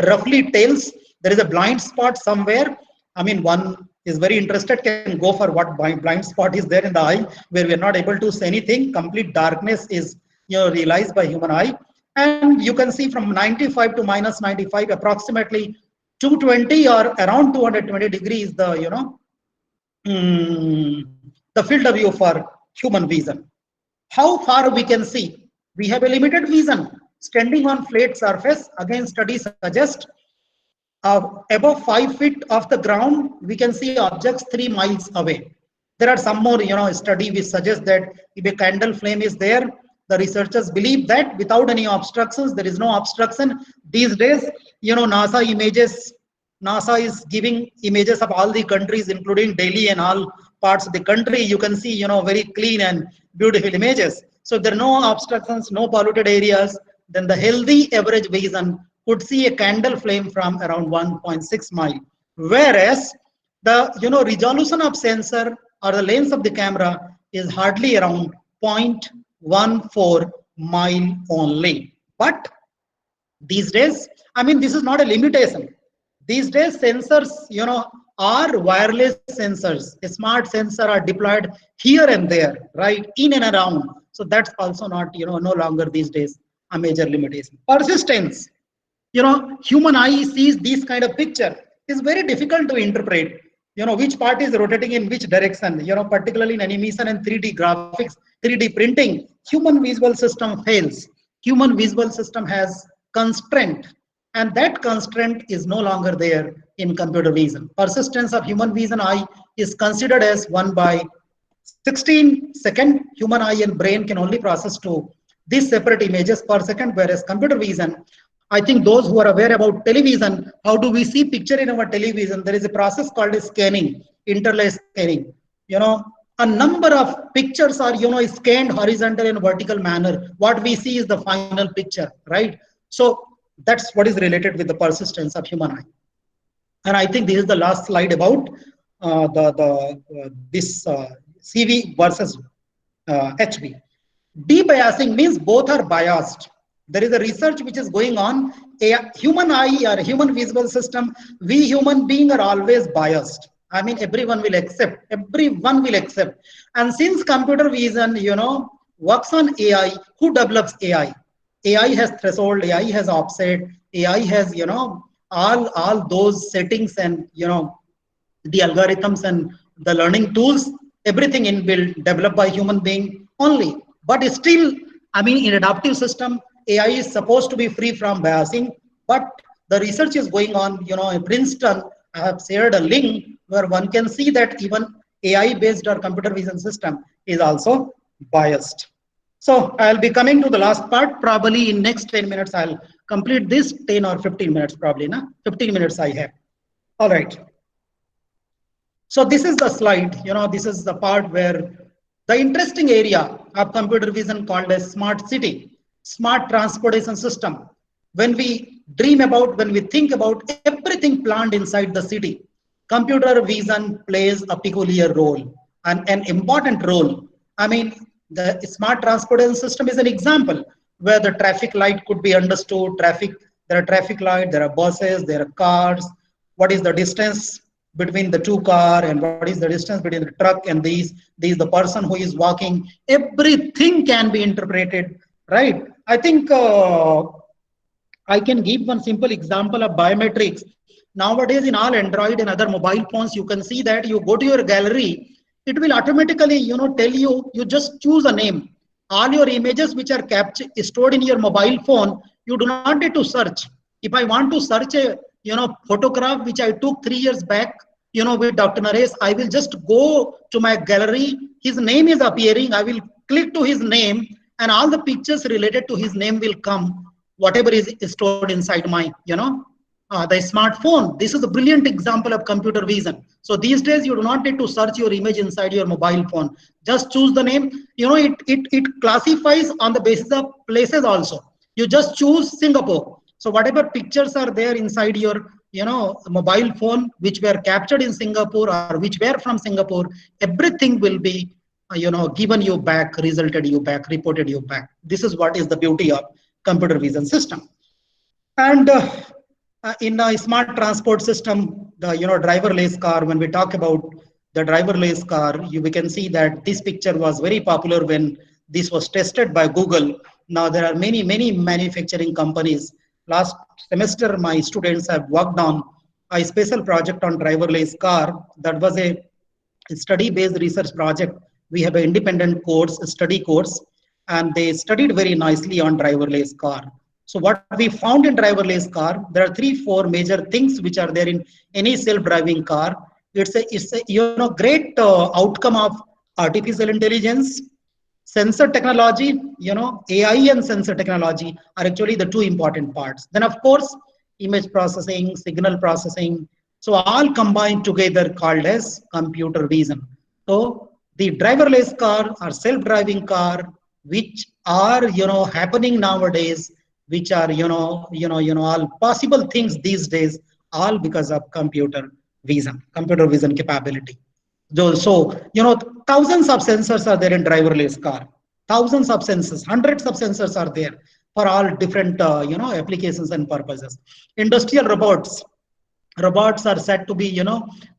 roughly tells there is a blind spot somewhere. I mean, one is very interested can go for what blind spot is there in the eye, where we are not able to see anything. Complete darkness is realized by human eye, and you can see from 95 to minus 95, approximately 220 or around 220 degrees. The the field of view for human vision. How far we can see? We have a limited vision. standing on flat surface. Again, studies suggest above 5 feet off the ground, we can see objects 3 miles away. There are some more, study which suggests that if a candle flame is there, the researchers believe that without any obstructions, there is no obstruction. These days, NASA is giving images of all the countries, including Delhi and all parts of the country. You can see, very clean and beautiful images. So there are no obstructions, no polluted areas. Then the healthy average vision could see a candle flame from around 1.6 mile. Whereas the, resolution of sensor or the lens of the camera is hardly around 0.14 mile only. But these days, I mean, this is not a limitation. These days, sensors, are wireless sensors. A smart sensor are deployed here and there, right, in and around. So that's also not, no longer these days a major limitation. Persistence, human eye sees this kind of picture. It's very difficult to interpret, which part is rotating in which direction, particularly in animation and 3D graphics, 3D printing, human visual system fails. Human visual system has constraint, and that constraint is no longer there in computer vision. Persistence of human vision eye is considered as 1/16 second. Human eye and brain can only process these separate images per second, whereas computer vision, I think those who are aware about television, how do we see picture in our television? There is a process called scanning, interlay scanning. A number of pictures are, scanned horizontal and vertical manner. What we see is the final picture, right? So that's what is related with the persistence of human eye. And I think this is the last slide about this CV versus HV. Debiasing means both are biased. There is a research which is going on. A human eye or human visual system, we human being are always biased. I mean, everyone will accept. And since computer vision, works on AI, who develops AI? AI has threshold, AI has offset, AI has, all those settings and, the algorithms and the learning tools, everything inbuilt, developed by human being only. But still, I mean, in adaptive system, AI is supposed to be free from biasing, but the research is going on, in Princeton. I have shared a link where one can see that even AI-based or computer vision system is also biased. So I'll be coming to the last part. Probably in next 10 minutes, I'll complete this 10 or 15 minutes probably. 15 minutes I have. All right. So this is the slide. This is the part where the interesting area of computer vision called as smart city, smart transportation system. When we think about everything planned inside the city, computer vision plays a peculiar role and an important role. I mean, the smart transportation system is an example where the traffic light could be understood. There are traffic light, there are buses, there are cars. What is the distance between the two cars and what is the distance between the truck and the person who is walking? Everything can be interpreted, right? I think I can give one simple example of biometrics. Nowadays in all Android and other mobile phones, you can see that you go to your gallery, it will automatically, tell you just choose a name. All your images which are stored in your mobile phone, you do not need to search. If I want to search a, photograph which I took 3 years back, with Dr. Naresh, I will just go to my gallery. His name is appearing. I will click to his name and all the pictures related to his name will come, whatever is stored inside my, the smartphone. This is a brilliant example of computer vision. So these days you do not need to search your image inside your mobile phone. Just choose the name. It classifies on the basis of places also. You just choose Singapore. So whatever pictures are there inside your mobile phone which were captured in Singapore or which were from Singapore, everything will be given you back, resulted you back, reported you back. This is what is the beauty of computer vision system. And in a smart transport system, the driverless car, when we talk about the driverless car, we can see that this picture was very popular when this was tested by Google. Now there are many manufacturing companies. Last semester, my students have worked on a special project on driverless car. That was a study-based research project. We have an independent study course, and they studied very nicely on driverless car. So what we found in driverless car, there are 3-4 major things which are there in any self-driving car. It's a great outcome of artificial intelligence, sensor technology. AI and sensor technology are actually the two important parts. Then of course, image processing, signal processing. So all combined together called as computer vision. So the driverless car or self-driving car, which are happening nowadays, which are all possible things these days, all because of computer vision capability. So thousands of sensors are there in driverless car. Thousands of sensors, hundreds of sensors are there for all different, applications and purposes. Industrial robots are said to be,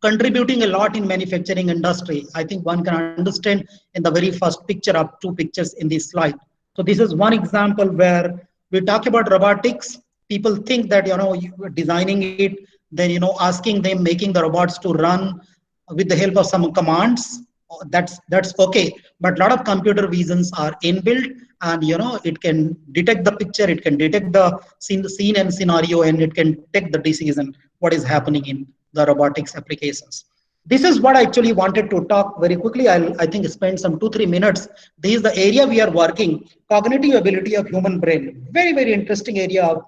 contributing a lot in manufacturing industry. I think one can understand in the very first picture of 2 pictures in this slide. So this is one example where we talk about robotics. People think that, you are designing it, then, asking them, making the robots to run with the help of some commands. That's okay, but a lot of computer visions are inbuilt, and it can detect the picture, it can detect the scene and scenario, and it can take the decision what is happening in the robotics applications. This is what I actually wanted to talk very quickly. I think spend some 2-3 minutes. This is the area we are working, cognitive ability of human brain. Very interesting area of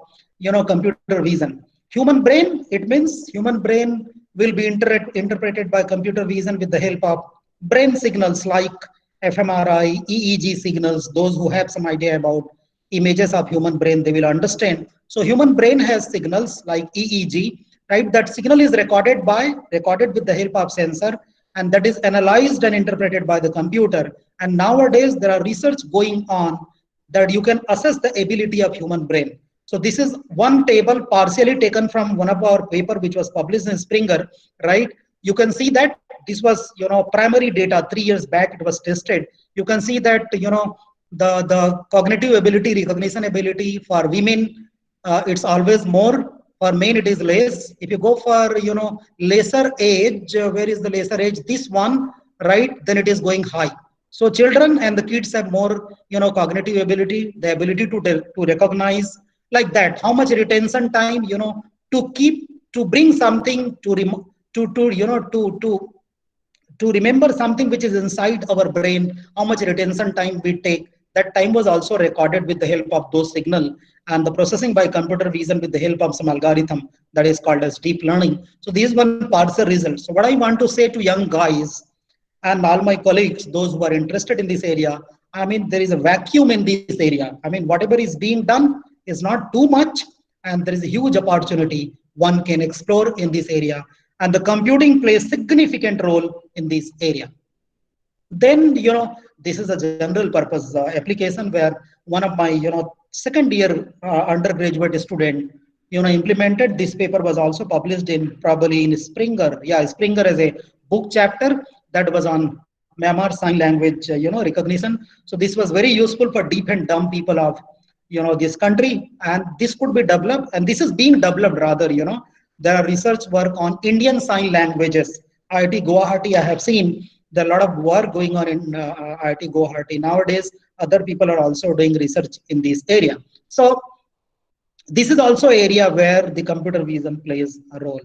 computer vision. Human brain, it means human brain will be interpreted by computer vision with the help of brain signals like fMRI, EEG signals. Those who have some idea about images of human brain, they will understand. So human brain has signals like EEG, right? That signal is recorded with the help of sensor, and that is analyzed and interpreted by the computer. And nowadays there are research going on that you can assess the ability of human brain. So this is one table partially taken from one of our paper which was published in Springer, right? You can see that this was, primary data 3 years back. It was tested. You can see that, the cognitive ability, recognition ability for women, it's always more. For men, it is less. If you go for, lesser age, where is the lesser age? This one, right? Then it is going high. So children and the kids have more, cognitive ability, the ability to recognize, like that. How much retention time, to bring something to remember something which is inside our brain, how much retention time we take. That time was also recorded with the help of those signal, and the processing by computer vision with the help of some algorithm that is called as deep learning. So this is one partial result. So what I want to say to young guys and all my colleagues, those who are interested in this area, I mean, there is a vacuum in this area. I mean, whatever is being done is not too much, and there is a huge opportunity one can explore in this area. And the computing plays significant role in this area. Then, this is a general purpose application where one of my, second year undergraduate student, implemented. This paper was also published in probably in Springer. Yeah, Springer as a book chapter that was on Myanmar Sign Language, recognition. So this was very useful for deaf and dumb people of, this country, and this could be developed, and this is being developed rather, there are research work on Indian sign languages. IIT Guwahati, I have seen there are a lot of work going on in IIT Guwahati nowadays. Other people are also doing research in this area. So this is also an area where the computer vision plays a role.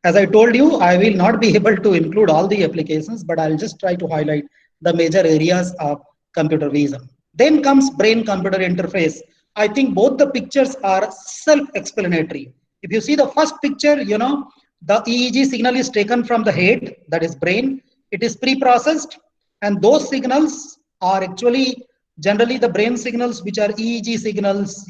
As I told you, I will not be able to include all the applications, but I'll just try to highlight the major areas of computer vision. Then comes brain-computer interface. I think both the pictures are self-explanatory. If you see the first picture, the EEG signal is taken from the head, that is brain. It is pre-processed, and those signals are actually generally the brain signals, which are EEG signals,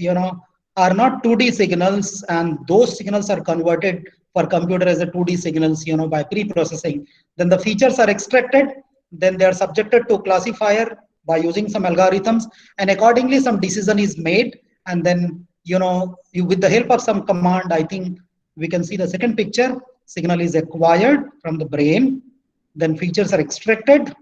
are not 2D signals, and those signals are converted for computer as a 2D signals, by pre-processing. Then the features are extracted, then they are subjected to classifier by using some algorithms, and accordingly some decision is made, and then with the help of some command, I think we can see the second picture, signal is acquired from the brain, then features are extracted,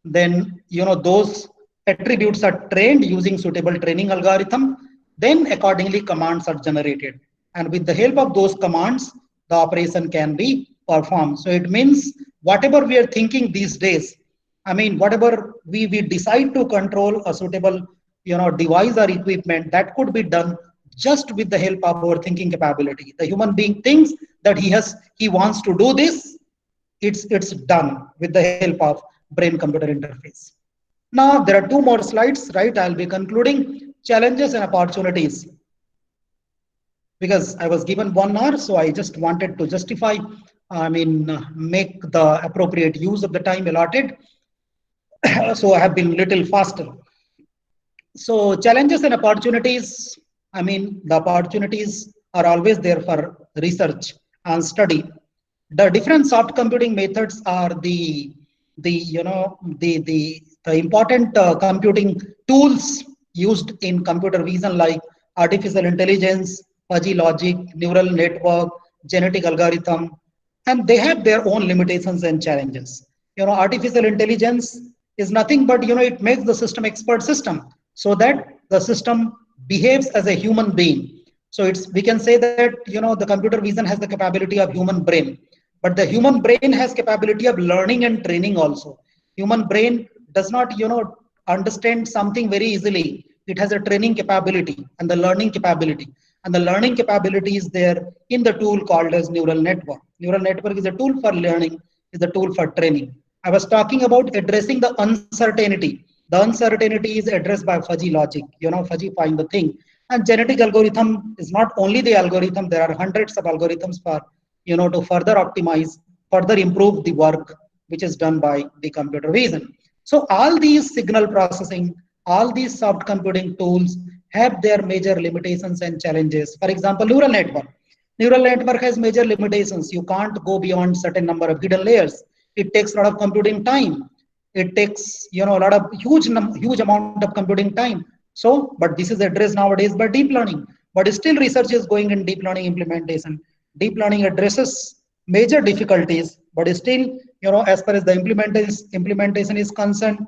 then those attributes are trained using suitable training algorithm, then accordingly commands are generated, and with the help of those commands the operation can be performed. So it means whatever we are thinking these days, I mean, whatever we decide to control a suitable device or equipment, that could be done just with the help of our thinking capability. The human being thinks that he wants to do this. It's done with the help of brain-computer interface. Now there are two more slides, right? I'll be concluding challenges and opportunities, because I was given 1 hour, so I just wanted to justify, make the appropriate use of the time allotted. So I have been little faster. So challenges and opportunities, the opportunities are always there for research and study. The different soft computing methods are the important computing tools used in computer vision, like artificial intelligence, fuzzy logic, neural network, genetic algorithm, and they have their own limitations and challenges. Artificial intelligence is nothing but, it makes the system expert system, so that the system behaves as a human being. So we can say that, the computer vision has the capability of human brain, but the human brain has capability of learning and training also. Human brain does not, understand something very easily. It has a training capability and the learning capability. And the learning capability is there in the tool called as neural network. Neural network is a tool for learning, is a tool for training. I was talking about addressing the uncertainty. The uncertainty is addressed by fuzzy logic, fuzzy find the thing. And genetic algorithm is not only the algorithm, there are hundreds of algorithms for, to further optimize, further improve the work which is done by the computer vision. So all these signal processing, all these soft computing tools have their major limitations and challenges. For example, neural network. Neural network has major limitations. You can't go beyond certain number of hidden layers. It takes a lot of computing time. It takes, a lot of huge amount of computing time. So, but this is addressed nowadays by deep learning. But still research is going in deep learning implementation. Deep learning addresses major difficulties, but still, as far as the implementation is concerned,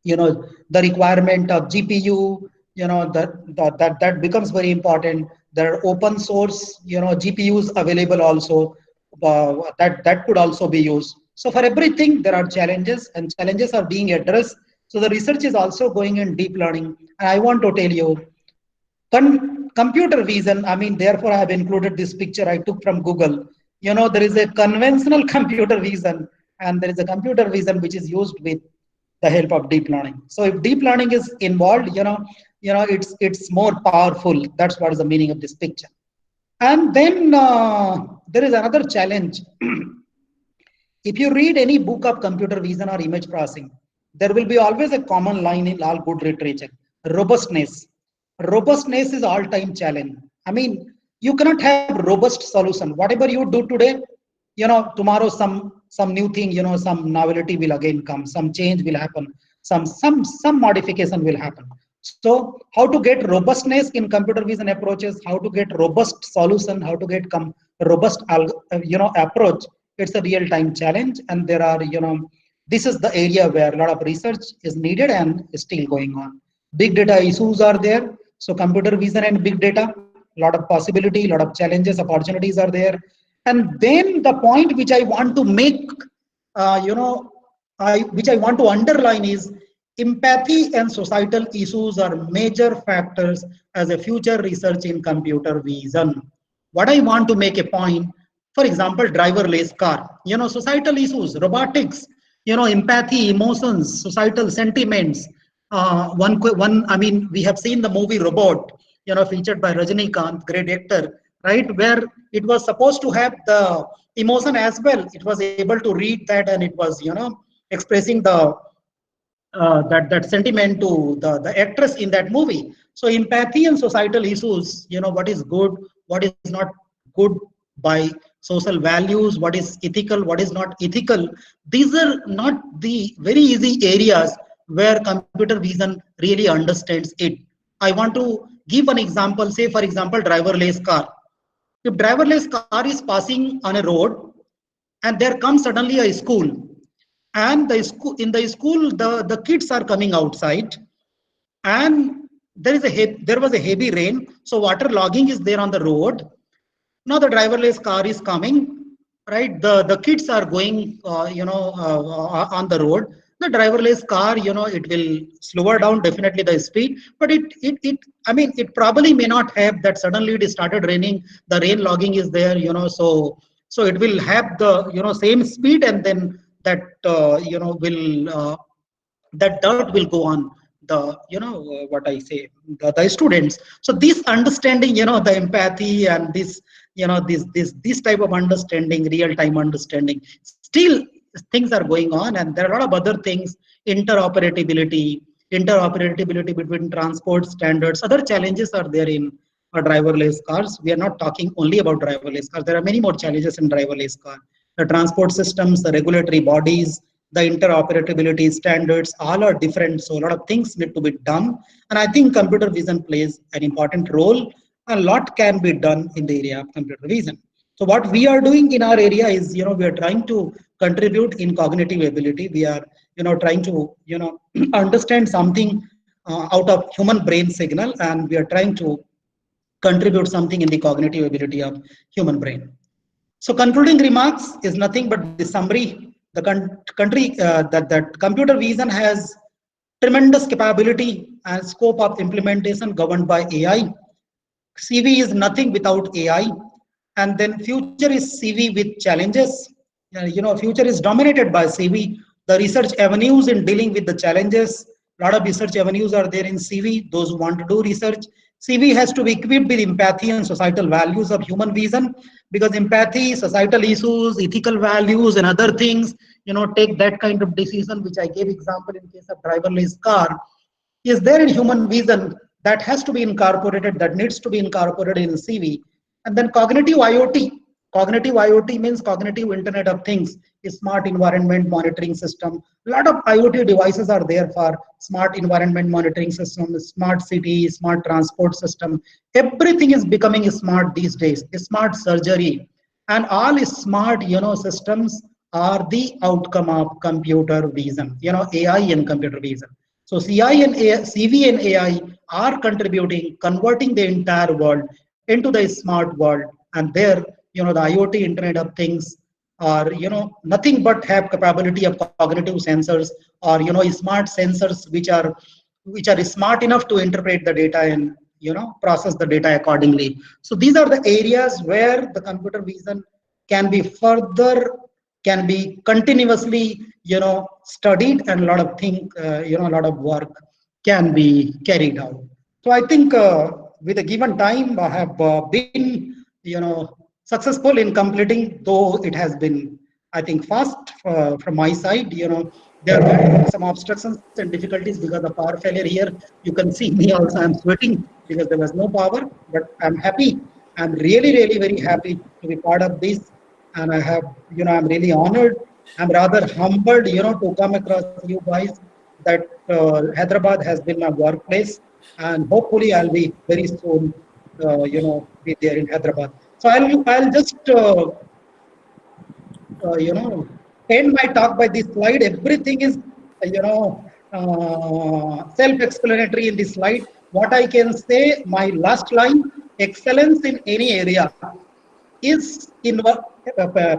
the requirement of GPU, that becomes very important. There are open source, GPUs available also, that could also be used. So for everything, there are challenges, and challenges are being addressed. So the research is also going in deep learning. And I want to tell you, computer vision, therefore I have included this picture I took from Google. There is a conventional computer vision, and there is a computer vision which is used with the help of deep learning. So if deep learning is involved, it's more powerful. That's what is the meaning of this picture. And then there is another challenge. If you read any book of computer vision or image processing, there will be always a common line in all good literature: robustness. Robustness is all-time challenge. You cannot have robust solution. Whatever you do today, tomorrow some new thing, some novelty will again come, some change will happen, some modification will happen. So how to get robustness in computer vision approaches, how to get robust solution, how to get robust approach, it's a real-time challenge. And there are, this is the area where a lot of research is needed and is still going on. Big data issues are there. So computer vision and big data, a lot of possibility, a lot of challenges, opportunities are there. And then the point which I want to make, which I want to underline is empathy and societal issues are major factors as a future research in computer vision. What I want to make a point, for example, driverless car, societal issues, robotics, empathy, emotions, societal sentiments. We have seen the movie Robot, featured by Rajinikanth, great actor, right? Where it was supposed to have the emotion as well. It was able to read that, and it was, expressing the that sentiment to the actress in that movie. So empathy and societal issues, what is good, what is not good by social values, what is ethical, what is not ethical. These are not the very easy areas where computer vision really understands it. I want to give an example, say for example, driverless car. If driverless car is passing on a road and there comes suddenly a school, and in the school the kids are coming outside, and there was a heavy rain, so water logging is there on the road. Now the driverless car is coming, right? The kids are going on the road. The driverless car, it will slower down definitely the speed, but I mean, it probably may not have that suddenly it started raining, the rain logging is there, so it will have the, same speed, and then that, will, that dirt will go on the, what I say, the students. So this understanding, the empathy and this, this type of understanding, real time understanding, still things are going on, and there are a lot of other things, interoperability between transport standards, other challenges are there in driverless cars. We are not talking only about driverless cars. There are many more challenges in driverless car. The transport systems, the regulatory bodies, the interoperability standards, all are different. So a lot of things need to be done. And I think computer vision plays an important role. A lot can be done in the area of computer vision. So what we are doing in our area is, we are trying to contribute in cognitive ability. We are, trying to, understand something out of human brain signal, and we are trying to contribute something in the cognitive ability of human brain. So concluding remarks is nothing but the summary. The country that computer vision has tremendous capability and scope of implementation governed by AI. CV is nothing without AI, and then future is CV with challenges. Future is dominated by CV. The research avenues in dealing with the challenges. A lot of research avenues are there in CV. Those who want to do research, CV has to be equipped with empathy and societal values of human vision, because empathy, societal issues, ethical values, and other things, take that kind of decision, which I gave example in case of driverless car, is there in human vision that has to be incorporated, that needs to be incorporated in CV. And then cognitive IoT. Cognitive IoT means cognitive Internet of Things, a smart environment monitoring system. A lot of IoT devices are there for smart environment monitoring system, smart city, smart transport system. Everything is becoming smart these days, a smart surgery. And all smart, systems are the outcome of computer vision, AI and computer vision. So CI and AI, CV and AI are contributing, converting the entire world into the smart world. And there, the IoT Internet of Things are, nothing but have capability of cognitive sensors, or, smart sensors which are smart enough to interpret the data and, process the data accordingly. So these are the areas where the computer vision can be further, can be continuously, studied, and a lot of things, a lot of work can be carried out. So I think with a given time, I have been, successful in completing, though it has been, I think, fast from my side. There were some obstructions and difficulties because of power failure here. You can see me also, I'm sweating because there was no power, but I'm happy. I'm really, really very happy to be part of this. And I have, I'm really honored. I'm rather humbled, to come across you guys, that Hyderabad has been my workplace, and hopefully I'll be very soon, be there in Hyderabad. So I'll just, end my talk by this slide. Everything is, self-explanatory in this slide. What I can say, my last line: excellence in any area is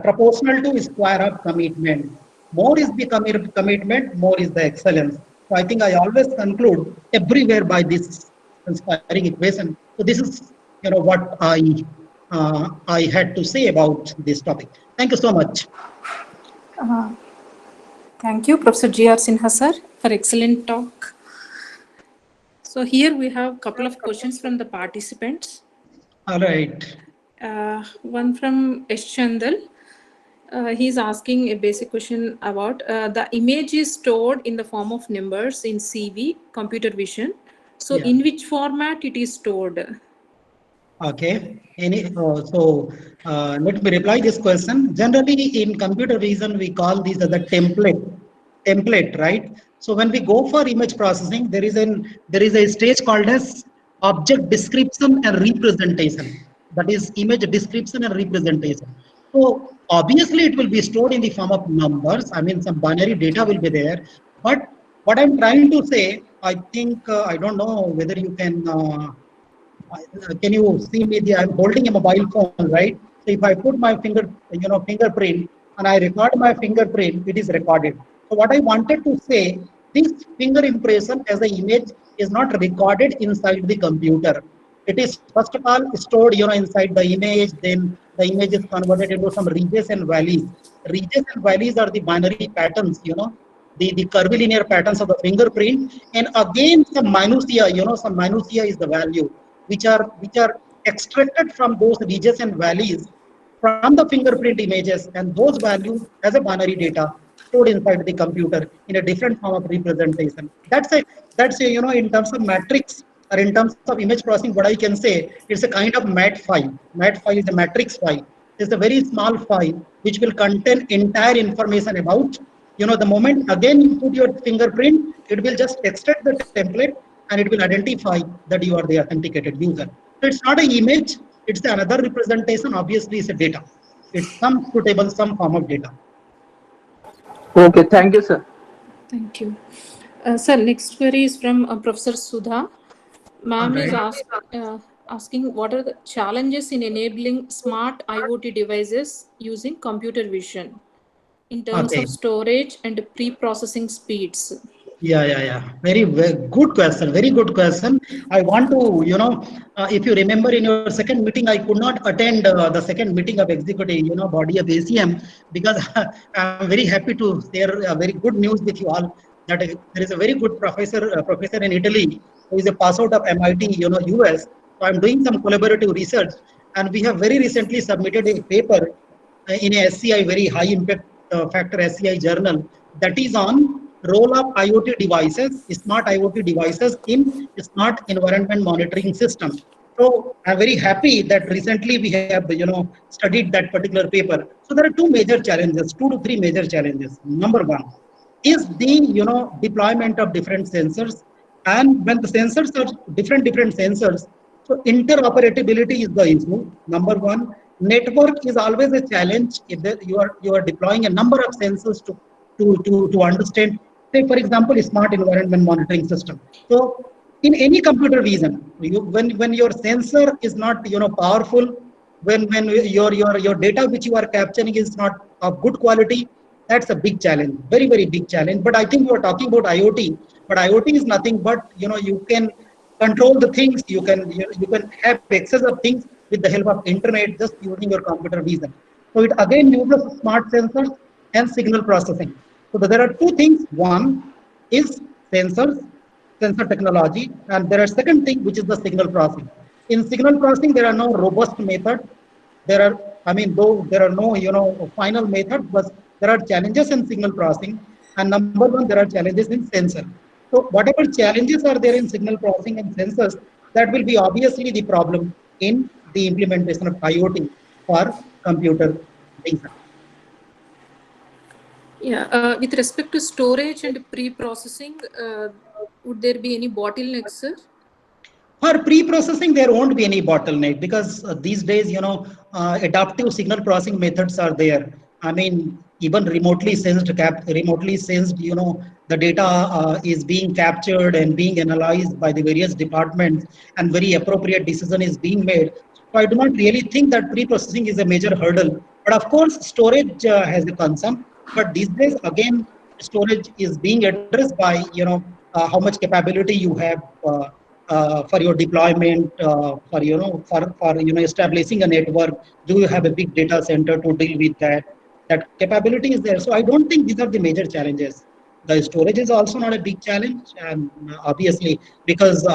proportional to square of commitment. More is the commitment, more is the excellence. So I think I always conclude everywhere by this inspiring equation. So this is, what I had to say about this topic. Thank you so much. Thank you, Professor G.R. Sinha sir, for excellent talk. So here we have a couple of questions from the participants. All right. One from S. Chandal. He's asking a basic question about the image is stored in the form of numbers in CV, computer vision. So Yeah. in which format it is stored? Okay. Let me reply this question. Generally, in computer vision, we call these as the template, right? So when we go for image processing, there is a stage called as object description and representation. That is image description and representation. So obviously, it will be stored in the form of numbers. I mean, some binary data will be there. But what I'm trying to say, I think I don't know whether you can. Can you see me? I'm holding a mobile phone, right? So if I put my fingerprint and I record my fingerprint, it is recorded. So what I wanted to say, this finger impression as an image is not recorded inside the computer. It is first of all stored, inside the image. Then the image is converted into some ridges and valleys. Ridges and valleys are the binary patterns, the curvilinear patterns of the fingerprint. And again, some minutia, some minutia is the value, which are extracted from those ridges and valleys from the fingerprint images, and those values as a binary data stored inside the computer in a different form of representation. That's a, in terms of matrix or in terms of image processing, what I can say, it's a kind of mat file. Mat file is a matrix file. It's a very small file which will contain entire information about, the moment again you put your fingerprint, it will just extract the template and it will identify that you are the authenticated user. So it's not an image, it's another representation. Obviously, it's a data. It's some suitable, some form of data. Okay, thank you, sir. Thank you. Sir, next query is from Professor Sudha. Ma'am is asking what are the challenges in enabling smart IoT devices using computer vision in terms Okay. of storage and pre-processing speeds? Yeah. Very good question. Very good question. I want to, if you remember in your second meeting, I could not attend the second meeting of executive, body of ACM, because I'm very happy to share a very good news with you all that there is a very good professor in Italy who is a pass out of MIT, US. So I'm doing some collaborative research, and we have very recently submitted a paper in a SCI, very high impact factor SCI journal, that is on role of IoT devices, smart IoT devices in smart environment monitoring system. So I'm very happy that recently we have, studied that particular paper. So there are two major challenges, 2 to 3 major challenges. Number one is the, deployment of different sensors. And when the sensors are different sensors, so interoperability is the issue. Number one, network is always a challenge if you are deploying a number of sensors to understand. Say, for example, a smart environment monitoring system. So in any computer vision, when your sensor is not powerful, when your data which you are capturing is not of good quality, that's a big challenge, very big challenge. But I think we are talking about IoT, but IoT is nothing but you can control the things, you can have access of things with the help of internet, just using your computer vision. So it again uses smart sensors and signal processing. So there are two things. One is sensors, sensor technology, and there are second thing which is the signal processing. In signal processing, there are no robust method. Though there are no final method, but there are challenges in signal processing. And number one, there are challenges in sensor. So whatever challenges are there in signal processing and sensors, that will be obviously the problem in the implementation of IoT for computer vision. Yeah, with respect to storage and pre-processing, would there be any bottlenecks, sir? For pre-processing, there won't be any bottleneck because these days, adaptive signal processing methods are there. I mean, even remotely sensed, the data is being captured and being analyzed by the various departments, and very appropriate decision is being made. So I do not really think that pre-processing is a major hurdle. But of course, storage has a concern. But these days, again, storage is being addressed by, how much capability you have. For your deployment, for establishing a network. Do you have a big data center to deal with that? That capability is there. So I don't think these are the major challenges. The storage is also not a big challenge, and obviously because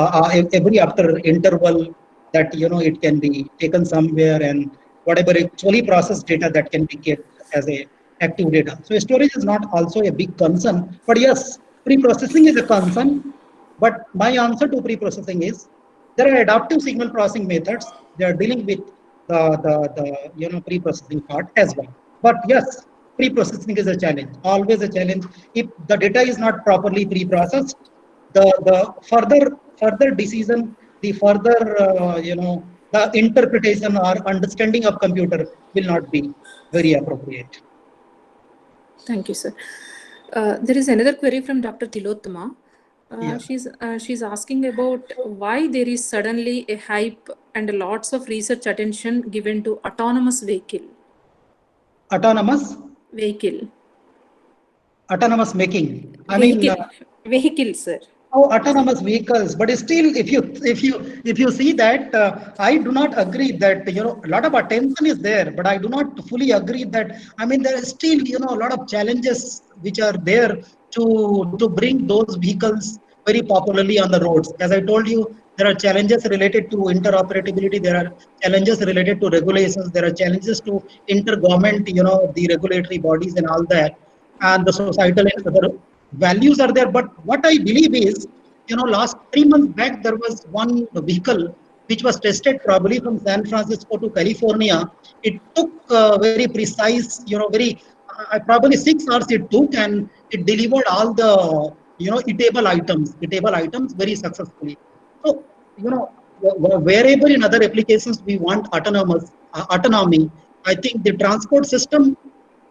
every after interval that it can be taken somewhere, and whatever actually processed data that can be kept as a active data. So storage is not also a big concern, but yes, pre-processing is a concern. But my answer to pre-processing is there are adaptive signal processing methods. They are dealing with the pre-processing part as well. But yes, pre-processing is a challenge, always a challenge. If the data is not properly pre-processed, the further decision, the further the interpretation or understanding of computer will not be very appropriate. Thank you, sir. There is another query from Dr. Tilottama. Yeah. She's asking about why there is suddenly a hype and lots of research attention given to autonomous vehicle. Autonomous Vehicle. autonomous making. I mean, Vehicle, sir. autonomous vehicles. But still, if you see that, I do not agree that a lot of attention is there, but I do not fully agree that. I mean, there is still a lot of challenges which are there to bring those vehicles very popularly on the roads. As I told you, there are challenges related to interoperability. There are challenges related to regulations. There are challenges to intergovernment, the regulatory bodies and all that, and the societal and other values are there. But what I believe is, last 3 months back, there was one vehicle which was tested probably from San Francisco to California. It took very precise, very probably 6 hours it took, and it delivered all the eatable items very successfully. So wherever in other applications we want autonomy, I think the transport system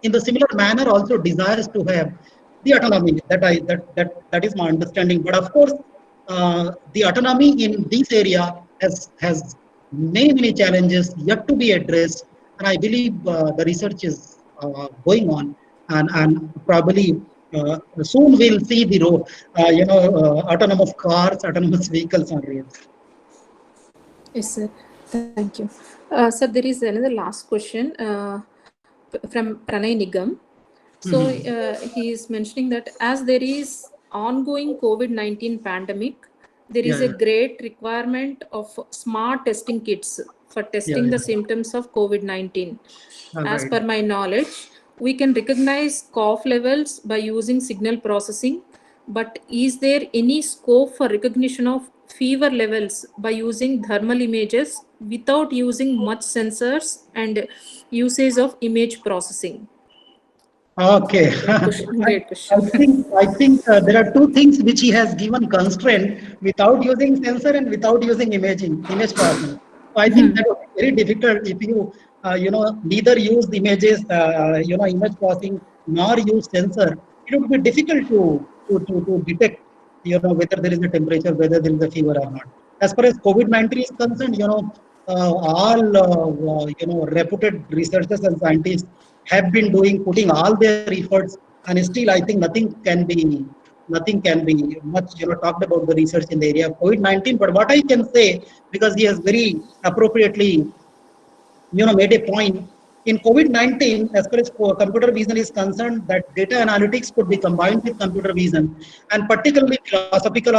in the similar manner also desires to have the autonomy. That is my understanding. But of course, the autonomy in this area has many challenges yet to be addressed, and I believe the research is going on, and probably soon we'll see the autonomous cars, autonomous vehicles on roads. Yes, sir. Thank you. Sir, there is another last question from Pranay Nigam. So he is mentioning that as there is ongoing COVID-19 pandemic, there is a great requirement of smart testing kits for testing the symptoms of COVID-19. As per my knowledge, we can recognize cough levels by using signal processing, but is there any scope for recognition of fever levels by using thermal images without using much sensors and usage of image processing? Okay. Great question. I think there are two things which he has given constraint without using sensor and without using image processing. So I think that would be very difficult if you neither use images, image processing nor use sensor. It would be difficult to detect whether there is a temperature, whether there is a fever or not. As far as COVID-19 is concerned, all reputed researchers and scientists have been putting all their efforts, and still I think nothing can be much talked about the research in the area of COVID-19. But what I can say, because he has very appropriately made a point, in COVID-19, as far as computer vision is concerned, that data analytics could be combined with computer vision, and particularly psychological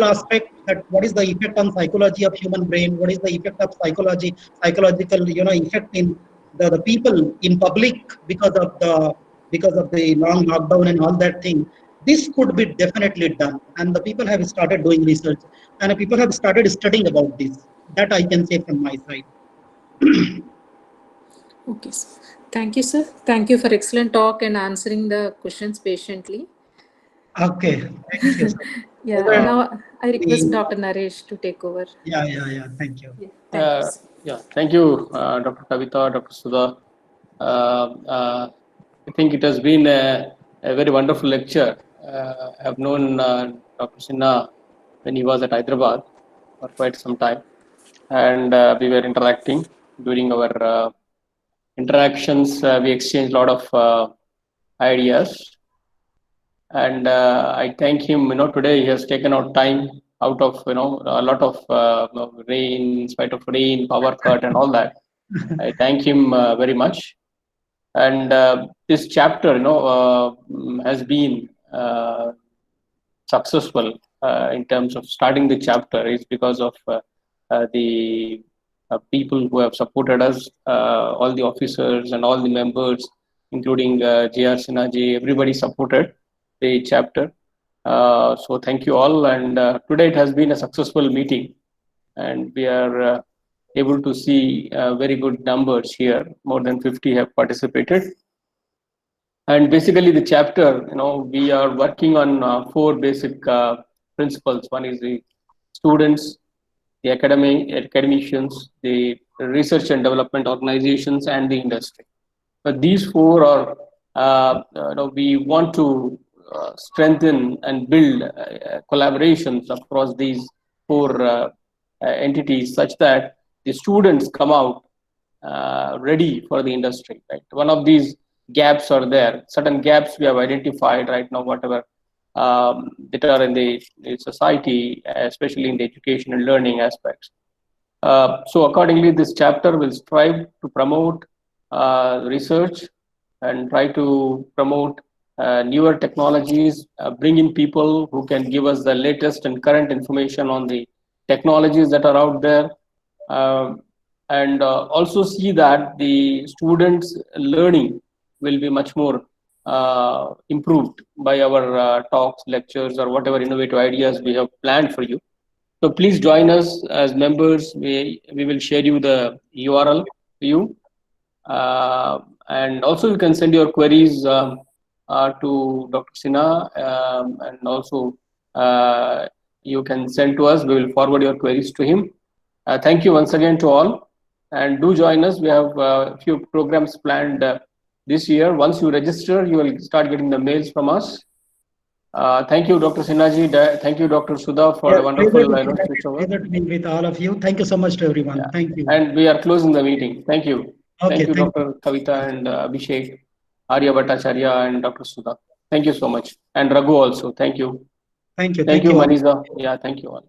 aspect, that what is the effect on psychology of human brain, what is the effect of psychological effect in the people in public because of the long lockdown and all that thing. This could be definitely done, and the people have started doing research, and people have started studying about this. That I can say from my side. Okay, sir. Thank you, sir. Thank you for excellent talk and answering the questions patiently. Okay, thank you. Yeah, now I request Dr. Naresh to take over. Yeah. Thank you. Yeah, thank you. Thank you, Dr. Kavita, Dr. Sudha. I think it has been a very wonderful lecture. I have known Dr. Sinha when he was at Hyderabad for quite some time, and we were interacting. During our interactions, we exchanged a lot of ideas, and I thank him. Today he has taken out time out of a lot of rain, in spite of rain, power cut, and all that. I thank him very much. And this chapter, has been successful in terms of starting the chapter is because of the people who have supported us, all the officers and all the members, including J.R. Sinha ji. Everybody supported the chapter. So thank you all. And today it has been a successful meeting, and we are able to see very good numbers here. More than 50 have participated. And basically the chapter, we are working on 4 basic principles. One is the students, the academicians, the research and development organizations, and the industry. But these 4 are, we want to strengthen and build collaborations across these 4 entities, such that the students come out ready for the industry. Right? One of these gaps are there. Certain gaps we have identified right now, whatever that are in the society, especially in the education and learning aspects. So accordingly, this chapter will strive to promote research and try to promote newer technologies, bring in people who can give us the latest and current information on the technologies that are out there, and also see that the students' learning will be much more improved by our talks, lectures, or whatever innovative ideas we have planned for you. So please join us as members. We will share you the URL to you. And also you can send your queries to Dr. Sinha, and also you can send to us. We will forward your queries to him. Thank you once again to all, and do join us. We have a few programs planned this year. Once you register, you will start getting the mails from us. Thank you, Dr. Sinhaji. Thank you, Dr. Sudha, for a wonderful switchover. Pleasure to be with all of you. Thank you so much to everyone. Yeah. Thank you. And we are closing the meeting. Thank you. Okay, Thank you, thank Dr. Kavita and Abhishek, Arya Bhattacharya, and Dr. Sudha. Thank you so much. And Raghu also. Thank you. Thank you. Thank you, all. Maniza. Yeah, thank you all.